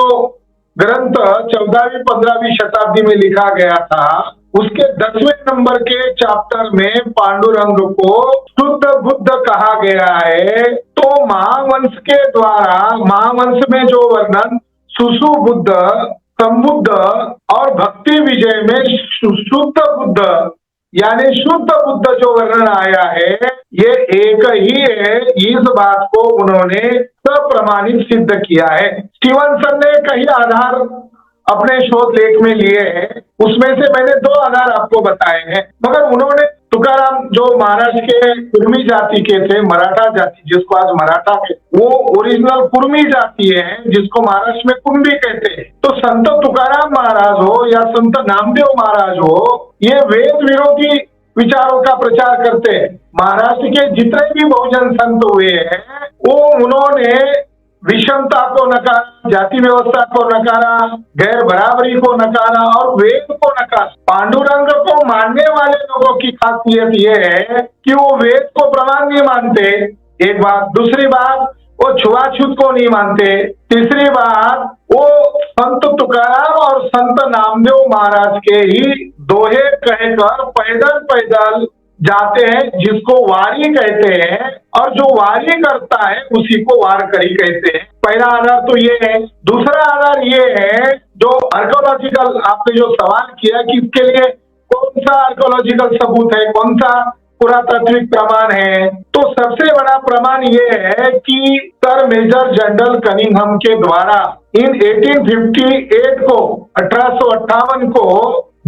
ग्रंथ 14वीं 15वीं शताब्दी में लिखा गया था उसके 10वें नंबर के चैप्टर में पांडुरंग को शुद्ध बुद्ध कहा गया है। तो महावंश के द्वारा महावंश में जो वर्णन सुसु बुद्ध, संबुद्ध और भक्ति विजय में शुद्ध बुद्ध यानी शुद्ध बुद्ध जो वर्णन आया है ये एक ही है, इस बात को उन्होंने सप्रमाणित सिद्ध किया है। स्टीवनसन ने कई आधार अपने शोध लेख में लिए हैं, उसमें से मैंने 2 आधार आपको बताए हैं, मगर उन्होंने तुकाराम जो महाराष्ट्र के कुर्मी जाति के थे, मराठा जाति जिसको आज मराठा के, वो ओरिजिनल कुर्मी जाति है जिसको महाराष्ट्र में कुंभी कहते हैं। तो संत तुकाराम महाराज हो या संत नामदेव महाराज हो, ये वेद विरोधी विचारों का प्रचार करते हैं। महाराष्ट्र के जितने भी बहुजन संत हुए हैं वो उन्होंने विषमता को नकारा, जाति व्यवस्था को नकारा, गैर बराबरी को नकारा और वेद को नकारा। पांडुरंग को मानने वाले लोगों की खासियत यह है कि वो वेद को प्रमाण नहीं मानते, एक बात। दूसरी बात, वो छुआछूत को नहीं मानते। तीसरी बात, वो संत तुकाराम और संत नामदेव महाराज के ही दोहे कहकर पैदल पैदल जाते हैं जिसको वारी कहते हैं, और जो वारी करता है उसी को वारकरी कहते हैं। पहला आधार तो ये है। दूसरा आधार ये है जो आर्कोलॉजिकल, आपने जो सवाल किया कि इसके लिए कौन सा आर्कोलॉजिकल सबूत है, कौन सा पुरातात्विक प्रमाण है। तो सबसे बड़ा प्रमाण ये है कि सर मेजर जनरल कनिंघम के द्वारा इन 1858 को 1858 को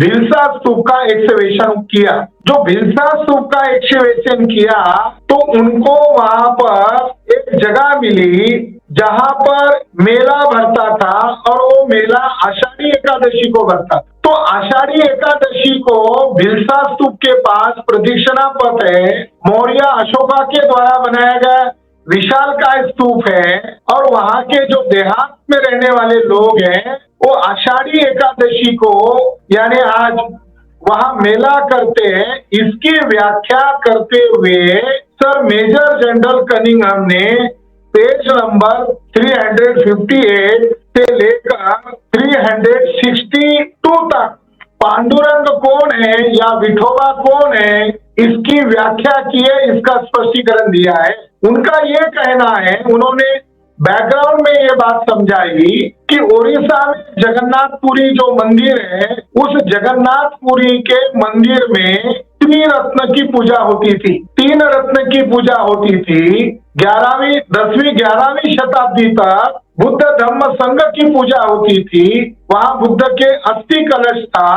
भिल्सा स्तूप का एक्सकवेशन किया। जो भिल्सा स्तूप का एक्सकवेशन किया तो उनको वहां पर एक जगह मिली जहां पर मेला भरता था और वो मेला आषाढ़ी एकादशी को भरता। तो आषाढ़ी एकादशी को भिल्सा स्तूप के पास प्रदक्षिणा पथ है, मौर्य अशोका के द्वारा बनाया गया विशाल का स्तूप है और वहां के जो देहात में रहने वाले लोग हैं वो आषाढ़ी एकादशी को यानी आज वहां मेला करते हैं। इसकी व्याख्या करते हुए सर मेजर जनरल कनिंघम ने पेज नंबर 358 से लेकर 362 तक पांडुरंग कौन है या विठोबा कौन है इसकी व्याख्या की है, इसका स्पष्टीकरण दिया है। उनका ये कहना है, उन्होंने बैकग्राउंड में ये बात समझाई कि ओडिशा में जगन्नाथपुरी जो मंदिर है उस जगन्नाथपुरी के मंदिर में 3 रत्न की पूजा होती थी। 3 रत्न की पूजा होती थी। 10वीं 11वीं शताब्दी तक बुद्ध धम्म संघ की पूजा होती थी। वहां बुद्ध के अस्थि कलश था।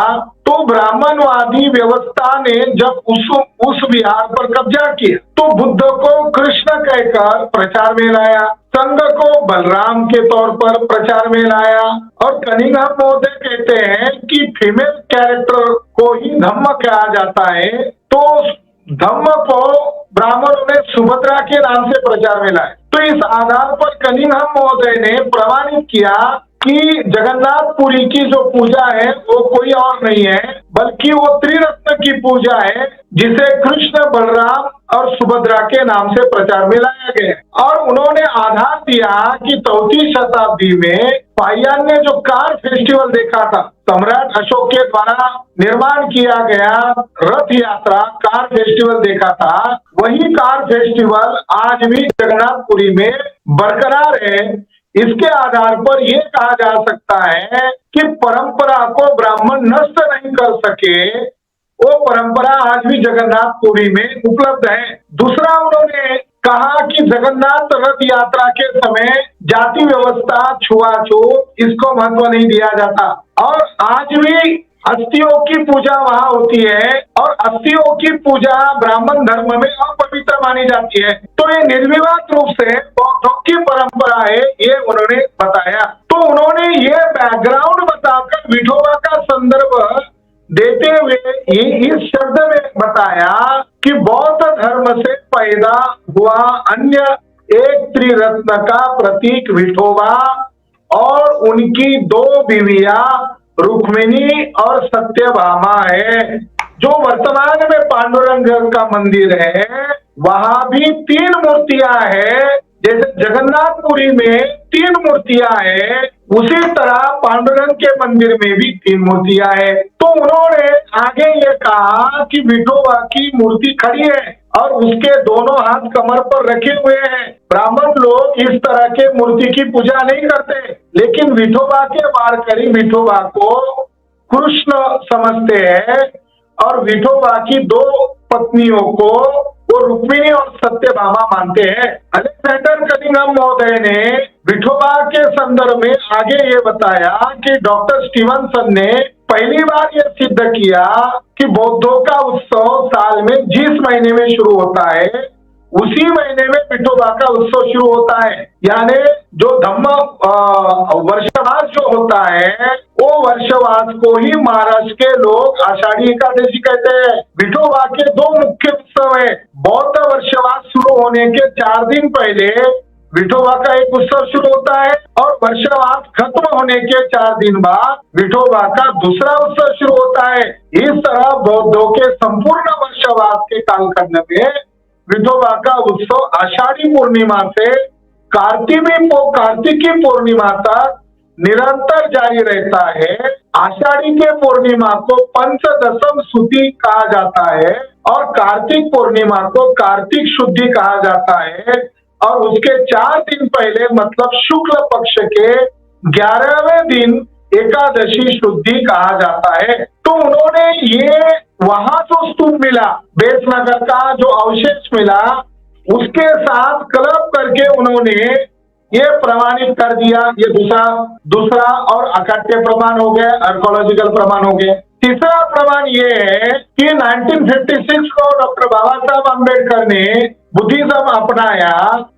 तो ब्राह्मणवादी व्यवस्था ने जब उस विहार पर कब्जा किया तो बुद्ध को कृष्ण कहकर प्रचार में लाया, संघ को बलराम के तौर पर प्रचार में लाया और कनिंघम महोदय कहते हैं कि फीमेल कैरेक्टर को ही धम्म कहा जाता है। तो धम्म को ब्राह्मणों ने सुभद्रा के नाम से प्रचार में लाए। तो इस आधार पर कनिंघम महोदय ने प्रमाणित किया कि जगन्नाथपुरी की जो पूजा है वो कोई और नहीं है बल्कि वो त्रिरत्न की पूजा है जिसे कृष्ण, बलराम और सुभद्रा के नाम से प्रचार में लाया गया। और उन्होंने आधार दिया कि 4वीं शताब्दी में पायन ने जो कार फेस्टिवल देखा था, सम्राट अशोक के द्वारा निर्माण किया गया रथ यात्रा कार फेस्टिवल देखा था, वही कार फेस्टिवल आज भी जगन्नाथपुरी में बरकरार है। इसके आधार पर यह कहा जा सकता है कि परंपरा को ब्राह्मण नष्ट नहीं कर सके, वो परंपरा आज भी जगन्नाथपुरी में उपलब्ध है। दूसरा उन्होंने कहा कि जगन्नाथ रथ यात्रा के समय जाति व्यवस्था, छुआछूत इसको महत्व नहीं दिया जाता और आज भी अस्थियों की पूजा वहां होती है और अस्थियों की पूजा ब्राह्मण धर्म में अपवित्र मानी जाती है। तो ये निर्विवाद रूप से बौद्धों की परंपरा है, ये उन्होंने बताया। तो उन्होंने ये बैकग्राउंड बताकर विठोबा का संदर्भ देते हुए इस शब्द में बताया कि बौद्ध धर्म से पैदा हुआ अन्य एक त्रिरत्न का प्रतीक विठोबा और उनकी 2 बीवियां रुक्मिणी और सत्यभामा है। जो वर्तमान में पांडुरंग का मंदिर है वहां भी 3 मूर्तियां हैं। जैसे जगन्नाथपुरी में 3 मूर्तियां हैं, उसी तरह पांडुरंग के मंदिर में भी 3 मूर्तियां हैं। तो उन्होंने आगे ये कहा कि विठोबा की मूर्ति खड़ी है और उसके दोनों हाथ कमर पर रखे हुए हैं। ब्राह्मण लोग इस तरह के मूर्ति की पूजा नहीं करते, लेकिन विठोबा के वारकरी विठोबा को कृष्ण समझते हैं और विठोबा की 2 पत्नियों को वो रुक्मिणी और सत्यभामा मानते हैं। अलेक्जेंडर कनिंघम महोदय ने विठोबा के संदर्भ में आगे ये बताया कि डॉक्टर स्टीवनसन ने पहली बार ये सिद्ध किया कि बौद्धों का उत्सव साल में जिस महीने में शुरू होता है उसी महीने में विठोबा का उत्सव शुरू होता है। यानी जो धम्म वर्षवास जो होता है वो वर्षवास को ही महाराष्ट्र के लोग आषाढ़ी एकादशी कहते हैं। विठोबा के 2 मुख्य उत्सव है। बौद्ध वर्षवास शुरू होने के 4 दिन पहले विठोबा का एक उत्सव शुरू होता है और वर्षवास खत्म होने के 4 दिन बाद विठोबा का दूसरा उत्सव शुरू होता है। इस तरह बौद्धों के संपूर्ण वर्षवास के कालखंड में विठोबा का उत्सव आषाढ़ी पूर्णिमा से कार्तिकी पूर्णिमा तक निरंतर जारी रहता है। आषाढ़ी के पूर्णिमा को पंचदशम शुद्धि कहा जाता है और कार्तिक पूर्णिमा को कार्तिक शुद्धि कहा जाता है और उसके 4 दिन पहले मतलब शुक्ल पक्ष के 11वें दिन एकादशी शुद्धि कहा जाता है। तो उन्होंने ये वहां जो स्तूप मिला, बेसनगर का जो अवशेष मिला, उसके साथ क्लब करके उन्होंने ये प्रमाणित कर दिया। ये दूसरा और अकट्य प्रमाण हो गए, आर्कोलॉजिकल प्रमाण हो गए। तीसरा प्रमाण ये है कि 1956 को डॉक्टर बाबा साहब अम्बेडकर ने बुद्धिज्म अपनाया,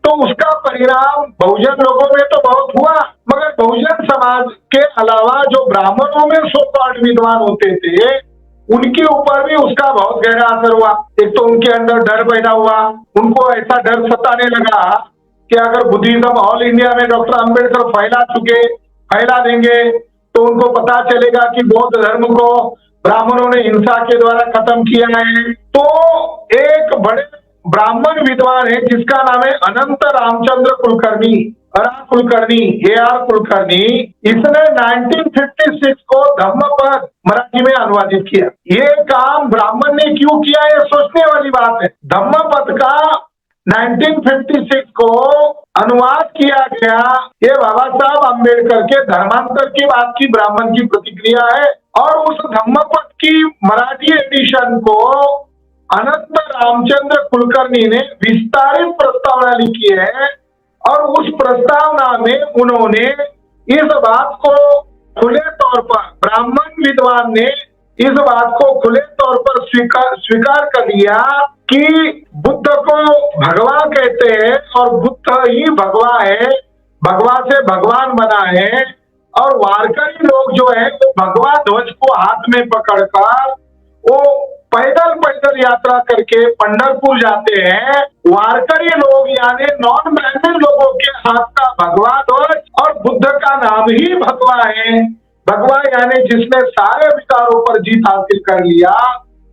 तो उसका परिणाम बहुजन लोगों में तो बहुत हुआ, मगर बहुजन समाज के अलावा जो ब्राह्मणों में सो कॉल्ड विद्वान होते थे, उनके ऊपर भी उसका बहुत गहरा असर हुआ। एक तो उनके अंदर डर पैदा हुआ, उनको ऐसा डर सताने लगा कि अगर बुद्धिज्म ऑल इंडिया में डॉक्टर अम्बेडकर फैला देंगे तो उनको पता चलेगा कि बौद्ध धर्म को ब्राह्मणों ने हिंसा के द्वारा खत्म किया है। तो एक बड़े ब्राह्मण विद्वान है जिसका नाम है अनंत रामचंद्र कुलकर्णी, AR कुलकर्णी, इसने 1956 को धम्मपद मराठी में अनुवादित किया। ये काम ब्राह्मण ने क्यों किया, ये सोचने वाली बात है। धम्मपद का 1956 को अनुवाद किया गया, ये बाबा साहब अम्बेडकर के धर्मांतर की बात की ब्राह्मण की प्रतिक्रिया है। और उस धम्मपद की मराठी एडिशन को अनंत रामचंद्र कुलकर्णी ने विस्तारित प्रस्तावना लिखी है, और उस प्रस्तावना में उन्होंने इस बात को खुले तौर पर, ब्राह्मण विद्वान ने इस बात को खुले तौर पर स्वीकार कर लिया कि बुद्ध को भगवा कहते हैं और बुद्ध ही भगवा है, भगवा से भगवान बना है। और वारकरी लोग जो है वो भगवा ध्वज को हाथ में पकड़कर वो पैदल यात्रा करके पंढरपुर जाते हैं। वारकरी लोग यानी नॉन ब्राह्मण लोगों के हाथ का भगवा ध्वज, और बुद्ध का नाम ही भगवा है। भगवा यानी जिसने सारे विकारों पर जीत हासिल कर लिया,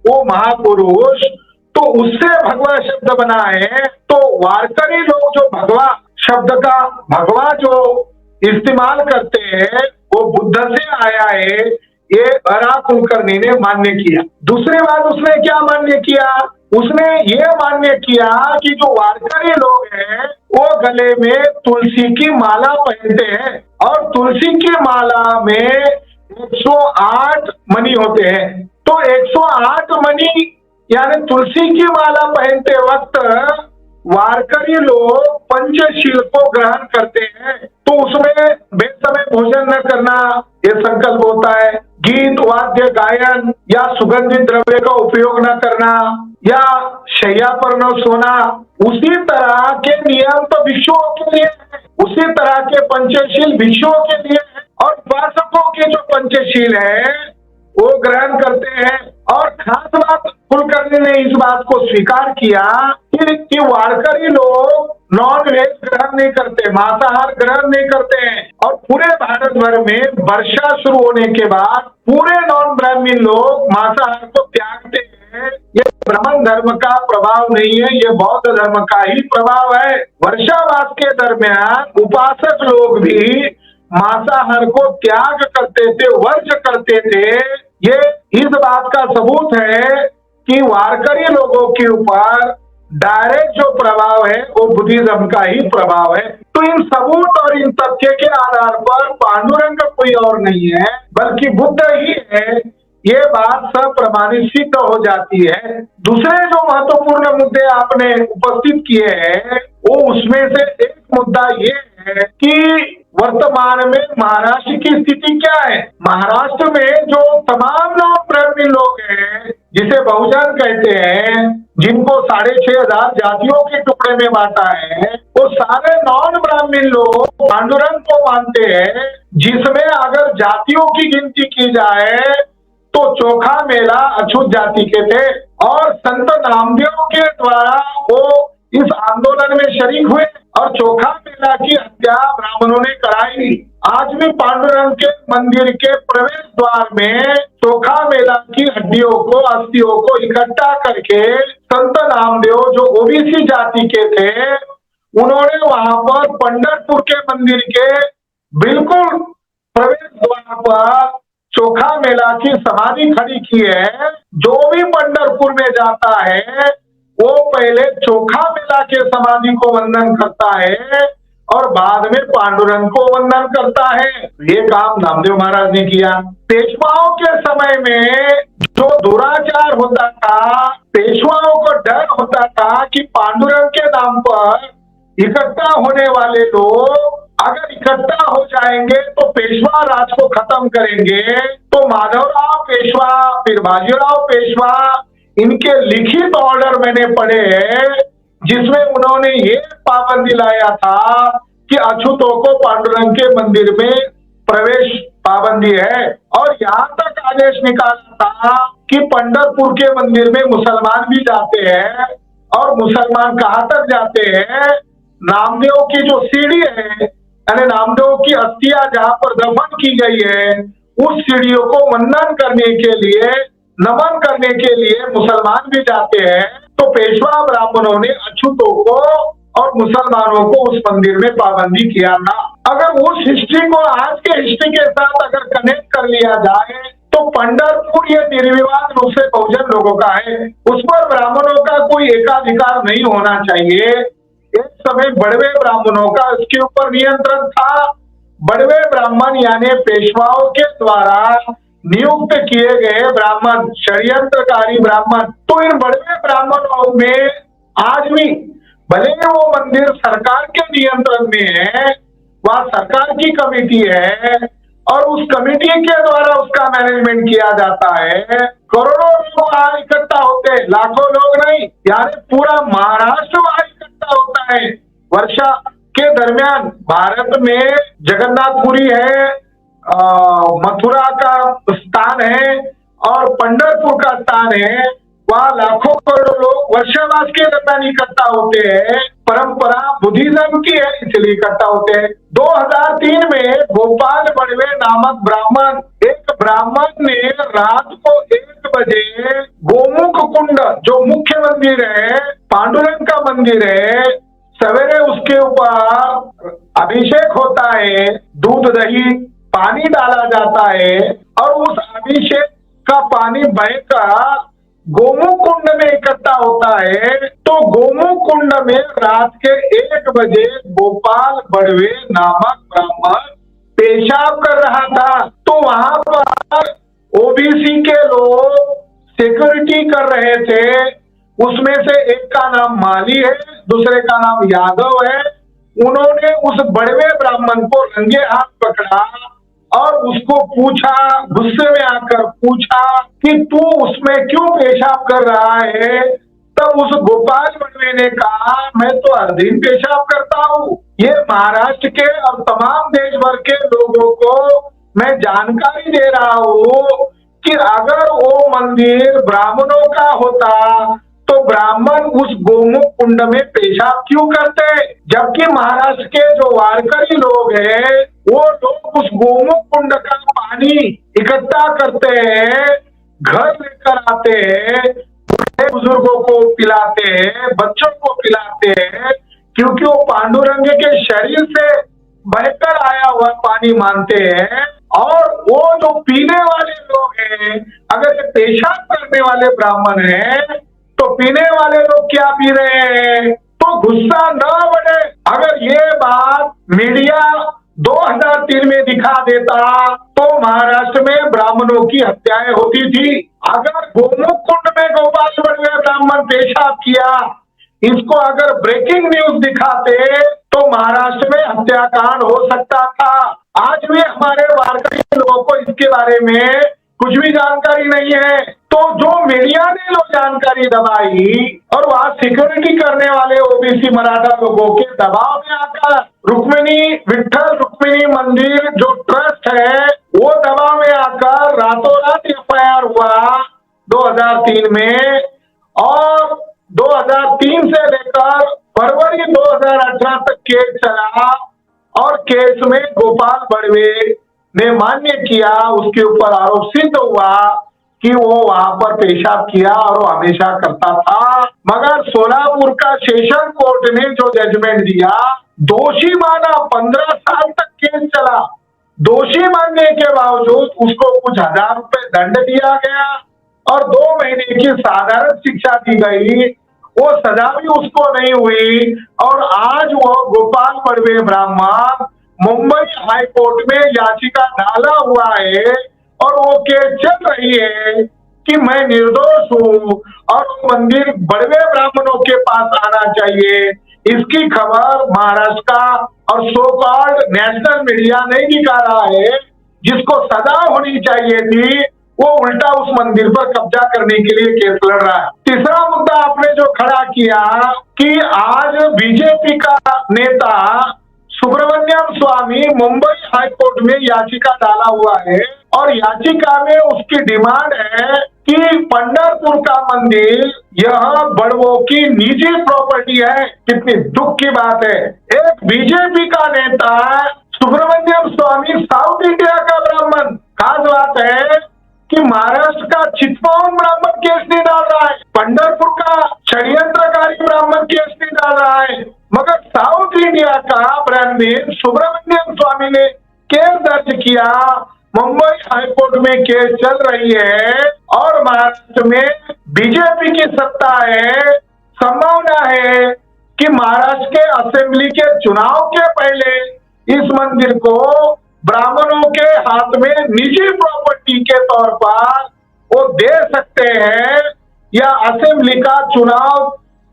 वो महापुरुष, तो उससे भगवा शब्द बना है। तो वारकरी लोग जो भगवा शब्द का भगवा जो इस्तेमाल करते हैं वो बुद्ध से आया है, ये AR कुलकर्णी ने मान्य किया। दूसरी बात उसने क्या मान्य किया, उसने ये मान्य किया कि जो वारकरी लोग हैं वो गले में तुलसी की माला पहनते हैं, और तुलसी की माला में 108 मणि होते हैं। तो 108 मणि यानी तुलसी की माला पहनते वक्त वारकरी लोग पंचशील को ग्रहण करते हैं। तो उसमें बेसमय भोजन न करना ये संकल्प होता है, गीत वाद्य गायन या सुगंधित द्रव्य का उपयोग न करना, या शैया पर न सोना। उसी तरह के नियम तो विषयों के लिए है, उसी तरह के पंचशील विषयों के लिए है, और उपासकों के जो पंचशील है वो ग्रहण करते हैं। और खास बात कुलकर्णी ने इस बात को स्वीकार किया कि वारकरी लोग नॉन वेज ग्रहण नहीं करते, मांसाहार ग्रहण नहीं करते हैं। और पूरे भारत भर में वर्षा शुरू होने के बाद पूरे नॉन ब्राह्मीण लोग मांसाहार को त्यागते हैं। ये ब्राह्मण धर्म का प्रभाव नहीं है, ये बौद्ध धर्म का ही प्रभाव है। वर्षावास के दरमियान उपासक लोग भी मांसाहार को त्याग करते थे, वर्ज करते थे। ये इस बात का सबूत है कि वारकरी लोगों के ऊपर डायरेक्ट जो प्रभाव है वो बुद्धिज्म का ही प्रभाव है। तो इन सबूत और इन तथ्य के आधार पर पांडुरंग कोई और नहीं है बल्कि बुद्ध ही है, ये बात सब प्रमाणित सिद्ध हो जाती है। दूसरे जो महत्वपूर्ण मुद्दे आपने उपस्थित किए हैं वो उसमें से एक मुद्दा ये है कि वर्तमान में महाराष्ट्र की स्थिति क्या है। महाराष्ट्र में जो तमाम नॉन ब्राह्मीण लोग हैं, जिसे बहुजन कहते हैं, जिनको 6,500 जातियों के टुकड़े में बांटा है, वो सारे नॉन ब्राह्मीण लोग पांडुरंग को मानते हैं, जिसमें अगर जातियों की गिनती की जाए तो चोखा मेला अछूत जाति के थे, और संत नामदेव के द्वारा वो इस आंदोलन में शरीक हुए और चोखा मेला की हत्या ब्राह्मणों ने कराई। आज भी पांडुरंग के मंदिर के प्रवेश द्वार में चोखा मेला की हड्डियों को, अस्थियों को इकट्ठा करके संत नामदेव जो ओबीसी जाति के थे, उन्होंने वहां पर पंढरपुर के मंदिर के बिल्कुल प्रवेश द्वार पर चोखा मेला की समाधि खड़ी की है। जो भी पंढरपुर में जाता है वो पहले चोखा मेला के समाधि को वंदन करता है, और बाद में पांडुरंग को वंदन करता है। ये काम नामदेव महाराज ने किया। पेशवाओं के समय में जो दुराचार होता था, पेशवाओं को डर होता था कि पांडुरंग के नाम पर इकट्ठा होने वाले लोग अगर इकट्ठा हो जाएंगे तो पेशवा राज को खत्म करेंगे। तो माधवराव पेशवा, फिर बाजीराव पेशवा, इनके लिखित ऑर्डर मैंने पढ़े हैं जिसमें उन्होंने ये पाबंदी लाया था कि अछूतों को पांडुरंग के मंदिर में प्रवेश पाबंदी है। और यहाँ तक आदेश निकाला था कि पंढरपुर के मंदिर में मुसलमान भी जाते हैं, और मुसलमान कहाँ तक जाते हैं, नामदेव की जो सीढ़ी है, यानी नामदेव की अस्थियां जहां पर दफन की गई है, उस सीढ़ियों को वंदन करने के लिए, नमन करने के लिए मुसलमान भी जाते हैं। तो पेशवा ब्राह्मणों ने अछूतों को और मुसलमानों को उस मंदिर में पाबंदी किया था। अगर उस हिस्ट्री को आज के हिस्ट्री के साथ अगर कनेक्ट कर लिया जाए तो पंढरपुर ये निर्विवाद रूप से बहुजन लोगों का है, उस पर ब्राह्मणों का कोई एकाधिकार नहीं होना चाहिए। एक समय बड़वे ब्राह्मणों का इसके ऊपर नियंत्रण था। बड़वे ब्राह्मण यानी पेशवाओं के द्वारा नियुक्त किए गए ब्राह्मण, षड्यंत्रकारी ब्राह्मण। तो इन बड़वे ब्राह्मणों में आज भी भले वो मंदिर सरकार के नियंत्रण में है, वह सरकार की कमेटी है और उस कमेटी के द्वारा उसका मैनेजमेंट किया जाता है। करोड़ों लोग वहां इकट्ठा होते हैं, लाखों लोग नहीं, यानी पूरा महाराष्ट्र वहां इकट्ठा होता है। वर्षा के दरमियान भारत में जगन्नाथपुरी है, मथुरा का स्थान है और पंढरपुर का स्थान है। वहां लाखों करोड़ों लोग वर्षावास के दरमियान इकट्ठा होते हैं। परंपरा बुद्धिज्म की है, इसलिए इकट्ठा होते हैं। 2003 में गोपाल बड़वे नामक ब्राह्मण, एक ब्राह्मण ने रात को 1 बजे गोमुख कुंड, जो मुख्य मंदिर है, पांडुरंग का मंदिर है, सवेरे उसके ऊपर अभिषेक होता है, दूध दही पानी डाला जाता है और उस अभिषेक का पानी बहकर गोमुख कुंड में इकट्ठा होता है। तो गोमुख कुंड में रात के 1 बजे गोपाल बड़वे नामक ब्राह्मण पेशाब कर रहा था। तो वहां पर ओबीसी के लोग सिक्योरिटी कर रहे थे। उसमें से एक का नाम माली है, दूसरे का नाम यादव है। उन्होंने उस बड़वे ब्राह्मण को रंगे हाथ पकड़ा और उसको पूछा, गुस्से में आकर पूछा कि तू उसमें क्यों पेशाब कर रहा है। तब उस गोपाल बड़वे ने कहा, मैं तो हर दिन पेशाब करता हूँ। ये महाराष्ट्र के और तमाम देश भर के लोगों को मैं जानकारी दे रहा हूँ कि अगर वो मंदिर ब्राह्मणों का होता तो ब्राह्मण उस गोमुख कुंड में पेशाब क्यों करते, जबकि महाराष्ट्र के जो वारकरी लोग हैं वो लोग उस गोमुख कुंड का पानी इकट्ठा करते हैं, घर लेकर आते हैं, बुजुर्गों को पिलाते हैं, बच्चों को पिलाते हैं, क्योंकि वो पांडुरंग के शरीर से बहकर आया हुआ पानी मानते हैं। और वो जो पीने वाले लोग हैं, अगर ये पेशाब करने वाले ब्राह्मण हैं तो पीने वाले लोग क्या पी रहे हैं। तो गुस्सा न बढ़े। अगर ये बात मीडिया 2003 में दिखा देता तो महाराष्ट्र में ब्राह्मणों की हत्याएं होती थी। अगर गोमुख कुंड में गोपाल बड़वे ब्राह्मण पेशाब किया, इसको अगर ब्रेकिंग न्यूज दिखाते तो महाराष्ट्र में हत्याकांड हो सकता था। आज भी हमारे वारकरी लोगों को इसके बारे में कुछ भी जानकारी नहीं है। तो जो मीडिया ने लोग जानकारी दबाई और वहां सिक्योरिटी करने वाले ओबीसी मराठा लोगों के दबाव में आकर रुक्मिणी, विठ्ठल रुक्मिणी मंदिर जो ट्रस्ट है, वो दबाव में आकर रातों रात एफआईआर हुआ 2003 में। और 2003 से लेकर फरवरी 2018 तक केस चला और केस में गोपाल बड़वे ने मान्य किया, उसके ऊपर आरोप सिद्ध हुआ कि वो वहां पर पेशाब किया और वो हमेशा करता था। मगर सोलापुर का सेशन कोर्ट ने जो जजमेंट दिया, दोषी माना, 15 साल तक केस चला। दोषी मानने के बावजूद उसको कुछ हजार रुपए दंड दिया गया और 2 महीने की साधारण शिक्षा दी गई। वो सजा भी उसको नहीं हुई और आज वो गोपाल बड़वे ब्राह्मण मुंबई हाई कोर्ट में याचिका डाला हुआ है और वो केस चल रही है कि मैं निर्दोष हूं और मंदिर बड़वे ब्राह्मणों के पास आना चाहिए। इसकी खबर महाराष्ट्र का और सो कॉल्ड नेशनल मीडिया नहीं दिखा रहा है। जिसको सजा होनी चाहिए थी वो उल्टा उस मंदिर पर कब्जा करने के लिए केस लड़ रहा है। तीसरा मुद्दा आपने जो खड़ा किया कि आज बीजेपी का नेता सुब्रमण्यम स्वामी मुंबई हाई कोर्ट में याचिका डाला हुआ है और याचिका में उसकी डिमांड है कि पंढरपुर का मंदिर यह बड़वों की निजी प्रॉपर्टी है। कितनी दुख की बात है, एक बीजेपी का नेता सुब्रमण्यम स्वामी साउथ इंडिया का ब्राह्मण। खास बात है कि महाराष्ट्र का चितपावन ब्राह्मण केस नहीं डाल रहा है, पंढरपुर का षड्यंत्रकारी ब्राह्मण केस नहीं डाल रहा है, मगर साउथ इंडिया का ब्राह्मण सुब्रमण्यम स्वामी ने केस दर्ज किया। मुंबई हाईकोर्ट में केस चल रही है और महाराष्ट्र में बीजेपी की सत्ता है। संभावना है कि महाराष्ट्र के असेंबली के चुनाव के पहले इस मंदिर को ब्राह्मणों के हाथ में निजी प्रॉपर्टी के तौर पर वो दे सकते हैं या असेंबली का चुनाव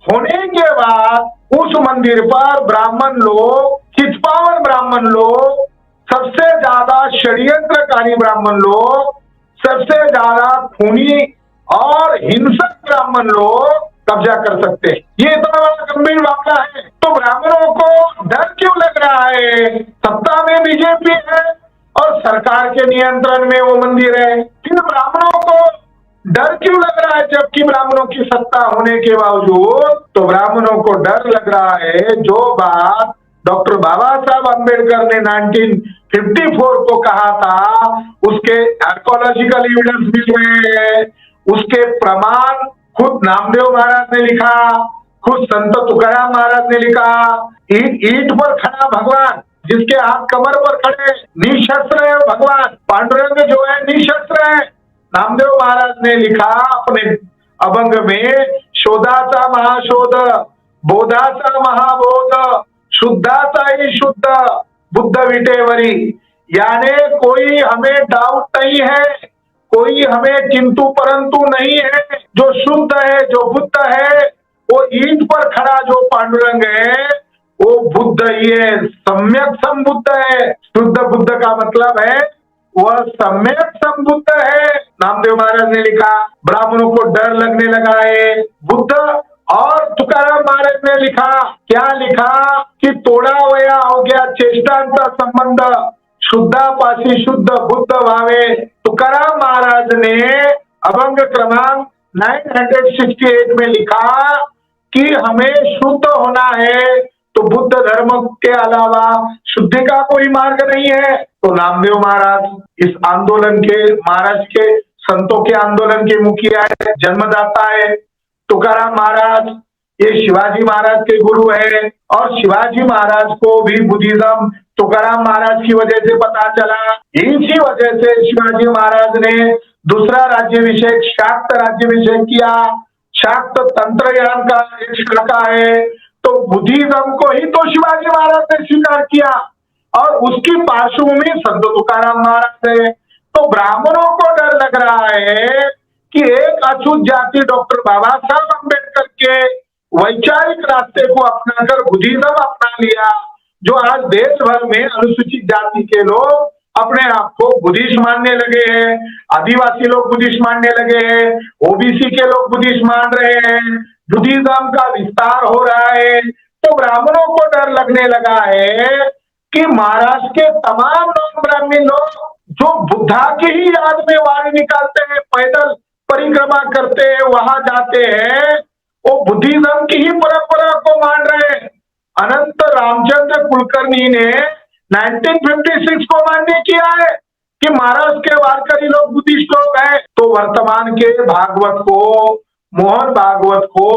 होने के बाद उस मंदिर पर ब्राह्मण लोग, चितपावन ब्राह्मण लोग, सबसे ज्यादा षड्यंत्रकारी ब्राह्मण लोग, सबसे ज्यादा खूनी और हिंसक ब्राह्मण लोग कब्जा कर सकते हैं। ये इतना बड़ा गंभीर मामला है तो ब्राह्मणों को डर क्यों लग रहा है? सत्ता में बीजेपी है और सरकार के नियंत्रण में वो मंदिर है, फिर ब्राह्मणों को डर क्यों लग रहा है? जबकि ब्राह्मणों की सत्ता होने के बावजूद तो ब्राह्मणों को डर लग रहा है। जो बात डॉक्टर बाबा साहब अम्बेडकर ने 1954 को कहा था, उसके आर्कोलॉजिकल एविडेंस मिल रहे हैं, उसके प्रमाण खुद नामदेव महाराज ने लिखा, खुद संत तुकाराम महाराज ने लिखा। ईंट पर खड़ा भगवान, जिसके हाथ कमर पर खड़े, निशस्त्र है भगवान। पांडुरंग जो है निशस्त्र है। नामदेव महाराज ने लिखा अपने अभंग में, शोधाचा महाशोध, बोधाचा महाबोध, शुद्धाचा ही शुद्ध, बुद्ध विटेवरी। यानी कोई हमें डाउट नहीं है, कोई हमें किंतु परंतु नहीं है। जो शुद्ध है, जो बुद्ध है, वो ईंट पर खड़ा जो पांडुरंग है वो बुद्ध ही है, सम्यक संबुद्ध है। शुद्ध बुद्ध का मतलब है वह सम्यक संबुद्ध है। नामदेव महाराज ने लिखा, ब्राह्मणों को डर लगने लगा है। बुद्ध और तुकाराम महाराज ने लिखा, क्या लिखा कि तोड़ा वया हो गया चेष्टांचा संबंध, शुद्धापाशी शुद्ध बुद्ध भावे। तुकाराम महाराज ने अभंग क्रमांक 968 में लिखा कि हमें शुद्ध होना है तो बुद्ध धर्म के अलावा शुद्धि का कोई मार्ग नहीं है। तो नामदेव महाराज इस आंदोलन के, महाराज के संतों के आंदोलन के मुखिया है, जन्मदाता है। तुकाराम महाराज ये शिवाजी महाराज के गुरु है और शिवाजी महाराज को भी बुद्धिज्म तुकाराम महाराज की वजह से पता चला। इसी वजह से शिवाजी महाराज ने दूसरा राज्याभिषेक, शाक्त राज्याभिषेक किया। शाक्त तंत्रज्ञान का एक शाखा है, तो बुद्धिज्म को ही तो शिवाजी महाराज ने स्वीकार किया और उसकी पार्श्वभूमि संत तुकाराम महाराज है। तो ब्राह्मणों को डर लग रहा है कि एक अछूत जाति डॉक्टर बाबा साहब अम्बेडकर के वैचारिक रास्ते को अपनाकर बुद्धिज्म अपना लिया, जो आज देश भर में अनुसूचित जाति के लोग अपने आप को बुद्धिस्ट मानने लगे हैं, आदिवासी लोग बुद्धिस्ट मानने लगे हैं, ओबीसी के लोग बुद्धिस्ट मान रहे हैं, बुद्धिज्म का विस्तार हो रहा है। तो ब्राह्मणों को डर लगने लगा है कि महाराष्ट्र के तमाम नॉन ब्राह्मण लोग जो बुद्धा की ही याद में वाणी निकालते हैं, पैदल परिक्रमा करते हैं, वहां जाते हैं, वो बुद्धिज्म की ही परंपरा को मान रहे हैं। अनंत रामचंद्र कुलकर्णी ने 1956 को मान्य किया है कि महाराष्ट्र के वारकरी लोग बुद्धिस्ट लोग हैं। तो वर्तमान के भागवत को, मोहन भागवत को,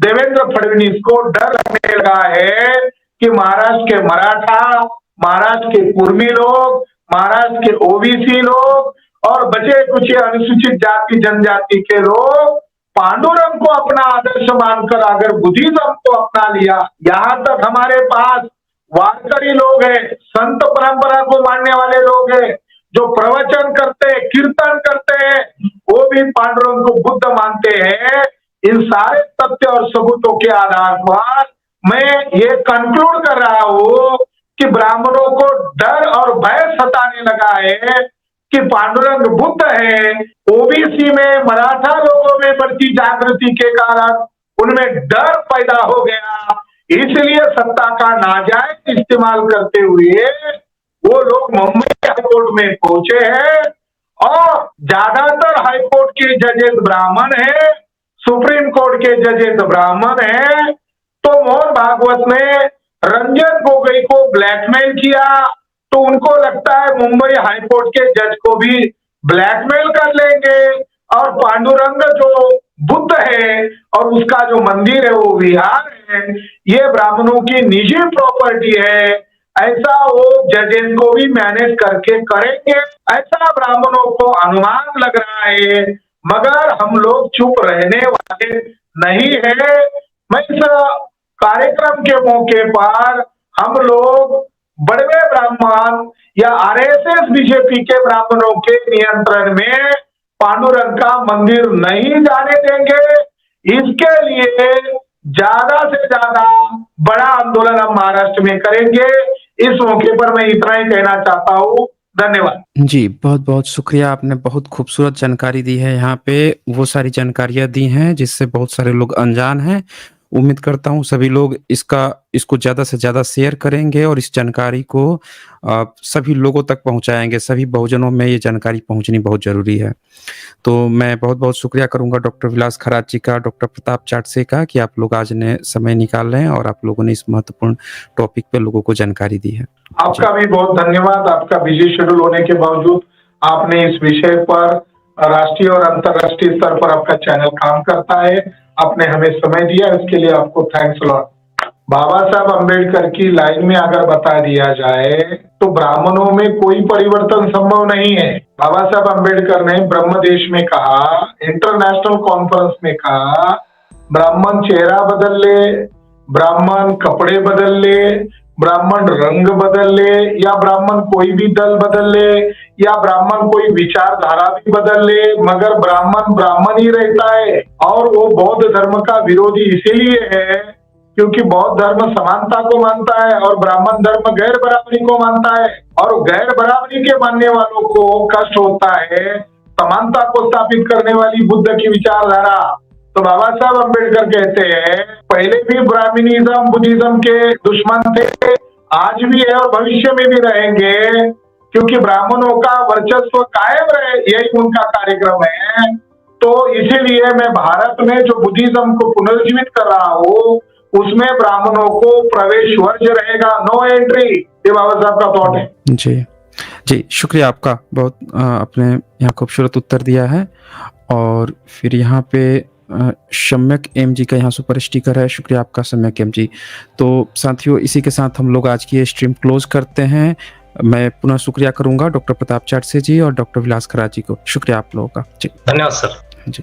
देवेंद्र फडणवीस को डर लगने लगा है कि महाराष्ट्र के मराठा, महाराष्ट्र के कुर्मी लोग, महाराष्ट्र के ओबीसी लोग और बचे कुछ अनुसूचित जाति जनजाति के लोग पांडुरंग को अपना आदर्श मानकर अगर बुद्धिज्म को अपना लिया, यहाँ तक हमारे पास वारकरी लोग हैं, संत परंपरा को मानने वाले लोग हैं, जो प्रवचन करते हैं, कीर्तन करते हैं, वो भी पांडुरंग को बुद्ध मानते हैं। इन सारे तथ्य और सबूतों के आधार पर मैं ये कंक्लूड कर रहा हूं कि ब्राह्मणों को डर और भय सताने लगा है कि पांडुरंग बुद्ध है। ओबीसी में, मराठा लोगों में बढ़ती जागृति के कारण उनमें डर पैदा हो गया, इसलिए सत्ता का नाजायज इस्तेमाल करते हुए वो लोग मुंबई हाईकोर्ट में पहुंचे हैं और ज्यादातर हाईकोर्ट के जजेस ब्राह्मण हैं, सुप्रीम कोर्ट के जजेस ब्राह्मण हैं। तो मोहन भागवत ने रंजन गोगोई को ब्लैकमेल किया, तो उनको लगता है मुंबई हाईकोर्ट के जज को भी ब्लैकमेल कर लेंगे और पांडुरंग जो बुद्ध है और उसका जो मंदिर है वो विहार है, ये ब्राह्मणों की निजी प्रॉपर्टी है, ऐसा वो जजेस को भी मैनेज करके करेंगे, ऐसा ब्राह्मणों को अनुमान लग रहा है। मगर हम लोग चुप रहने वाले नहीं है। मैं इस कार्यक्रम के मौके पर हम लोग बड़वे ब्राह्मण या आरएसएस बीजेपी के ब्राह्मणों के नियंत्रण में पांडुरंग का मंदिर नहीं जाने देंगे। इसके लिए ज्यादा से ज्यादा बड़ा आंदोलन हम महाराष्ट्र में करेंगे। इस मौके पर मैं इतना ही कहना चाहता हूँ। धन्यवाद। जी, बहुत-बहुत शुक्रिया, आपने बहुत खूबसूरत जानकारी दी है यहाँ पे, वो सारी जानकारियाँ दी हैं जिससे बहुत सारे लोग अनजान हैं। उम्मीद करता हूँ सभी लोग इसको ज़्यादा से ज़्यादा शेयर करेंगे और इस जानकारी को सभी लोगों तक पहुँचाएँगे, सभी बहुजनों में ये जानकारी पहुँचनी बहुत ज़रूरी है। तो मैं बहुत-बहुत शुक्रिया करूँगा डॉक्टर विलास खरात जी का, डॉक्टर प्रताप चाटसे का कि आप लोग आज ने समय निकाल रहे हैं और आप लोगों ने इस महत्वपूर्ण टॉपिक पे लोगों को जानकारी दी है। आपका भी बहुत धन्यवाद। आपका बिजी शेड्यूल होने के बावजूद आपने इस विषय पर राष्ट्रीय और अंतर्राष्ट्रीय स्तर पर आपका चैनल काम करता है, आपने हमें समय दिया, इसके लिए आपको थैंक्स लॉट। बाबा साहब अम्बेडकर की लाइन में अगर बता दिया जाए तो ब्राह्मणों में कोई परिवर्तन संभव नहीं है। बाबा साहब अम्बेडकर ने ब्रह्म देश में कहा, इंटरनेशनल कॉन्फ्रेंस में कहा, ब्राह्मण चेहरा बदल ले, ब्राह्मण कपड़े बदल ले, ब्राह्मण रंग बदल ले, या ब्राह्मण कोई भी दल बदल ले, या ब्राह्मण कोई विचारधारा भी बदल ले, मगर ब्राह्मण ब्राह्मण ही रहता है। और वो बौद्ध धर्म का विरोधी इसीलिए है क्योंकि बौद्ध धर्म समानता को मानता है और ब्राह्मण धर्म गैर बराबरी को मानता है, और गैर बराबरी के मानने वालों को कष्ट होता है समानता को स्थापित करने वाली बुद्ध की विचारधारा। तो बाबा साहब अम्बेडकर कहते हैं पहले भी ब्राह्मणिज्म बुद्धिज्म के दुश्मन थे, आज भी है और भविष्य में भी रहेंगे, क्योंकि ब्राह्मणों का वर्चस्व कायम रहे, यही उनका कार्यक्रम है। तो इसीलिए मैं भारत में जो बुद्धिज्म को पुनर्जीवित कर रहा हूँ उसमें ब्राह्मणों को प्रवेश वर्ज्य रहेगा, नो एंट्री। ये बाबा साहब का थॉट है। जी, शुक्रिया आपका, बहुत आपने यहाँ खूबसूरत उत्तर दिया है। और फिर यहाँ पे सम्यक एम जी का यहाँ सुपर स्टिकर है, शुक्रिया आपका सम्यक एम जी। तो साथियों, इसी के साथ हम लोग आज की ये स्ट्रीम क्लोज करते हैं। मैं पुनः शुक्रिया करूंगा डॉक्टर प्रताप चाटसे जी और डॉक्टर विलास खरात जी को। शुक्रिया आप लोगों का। जी धन्यवाद सर। जी,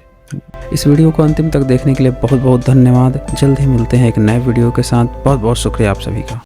इस वीडियो को अंतिम तक देखने के लिए बहुत बहुत धन्यवाद। जल्द ही मिलते हैं एक नए वीडियो के साथ। बहुत बहुत शुक्रिया आप सभी का।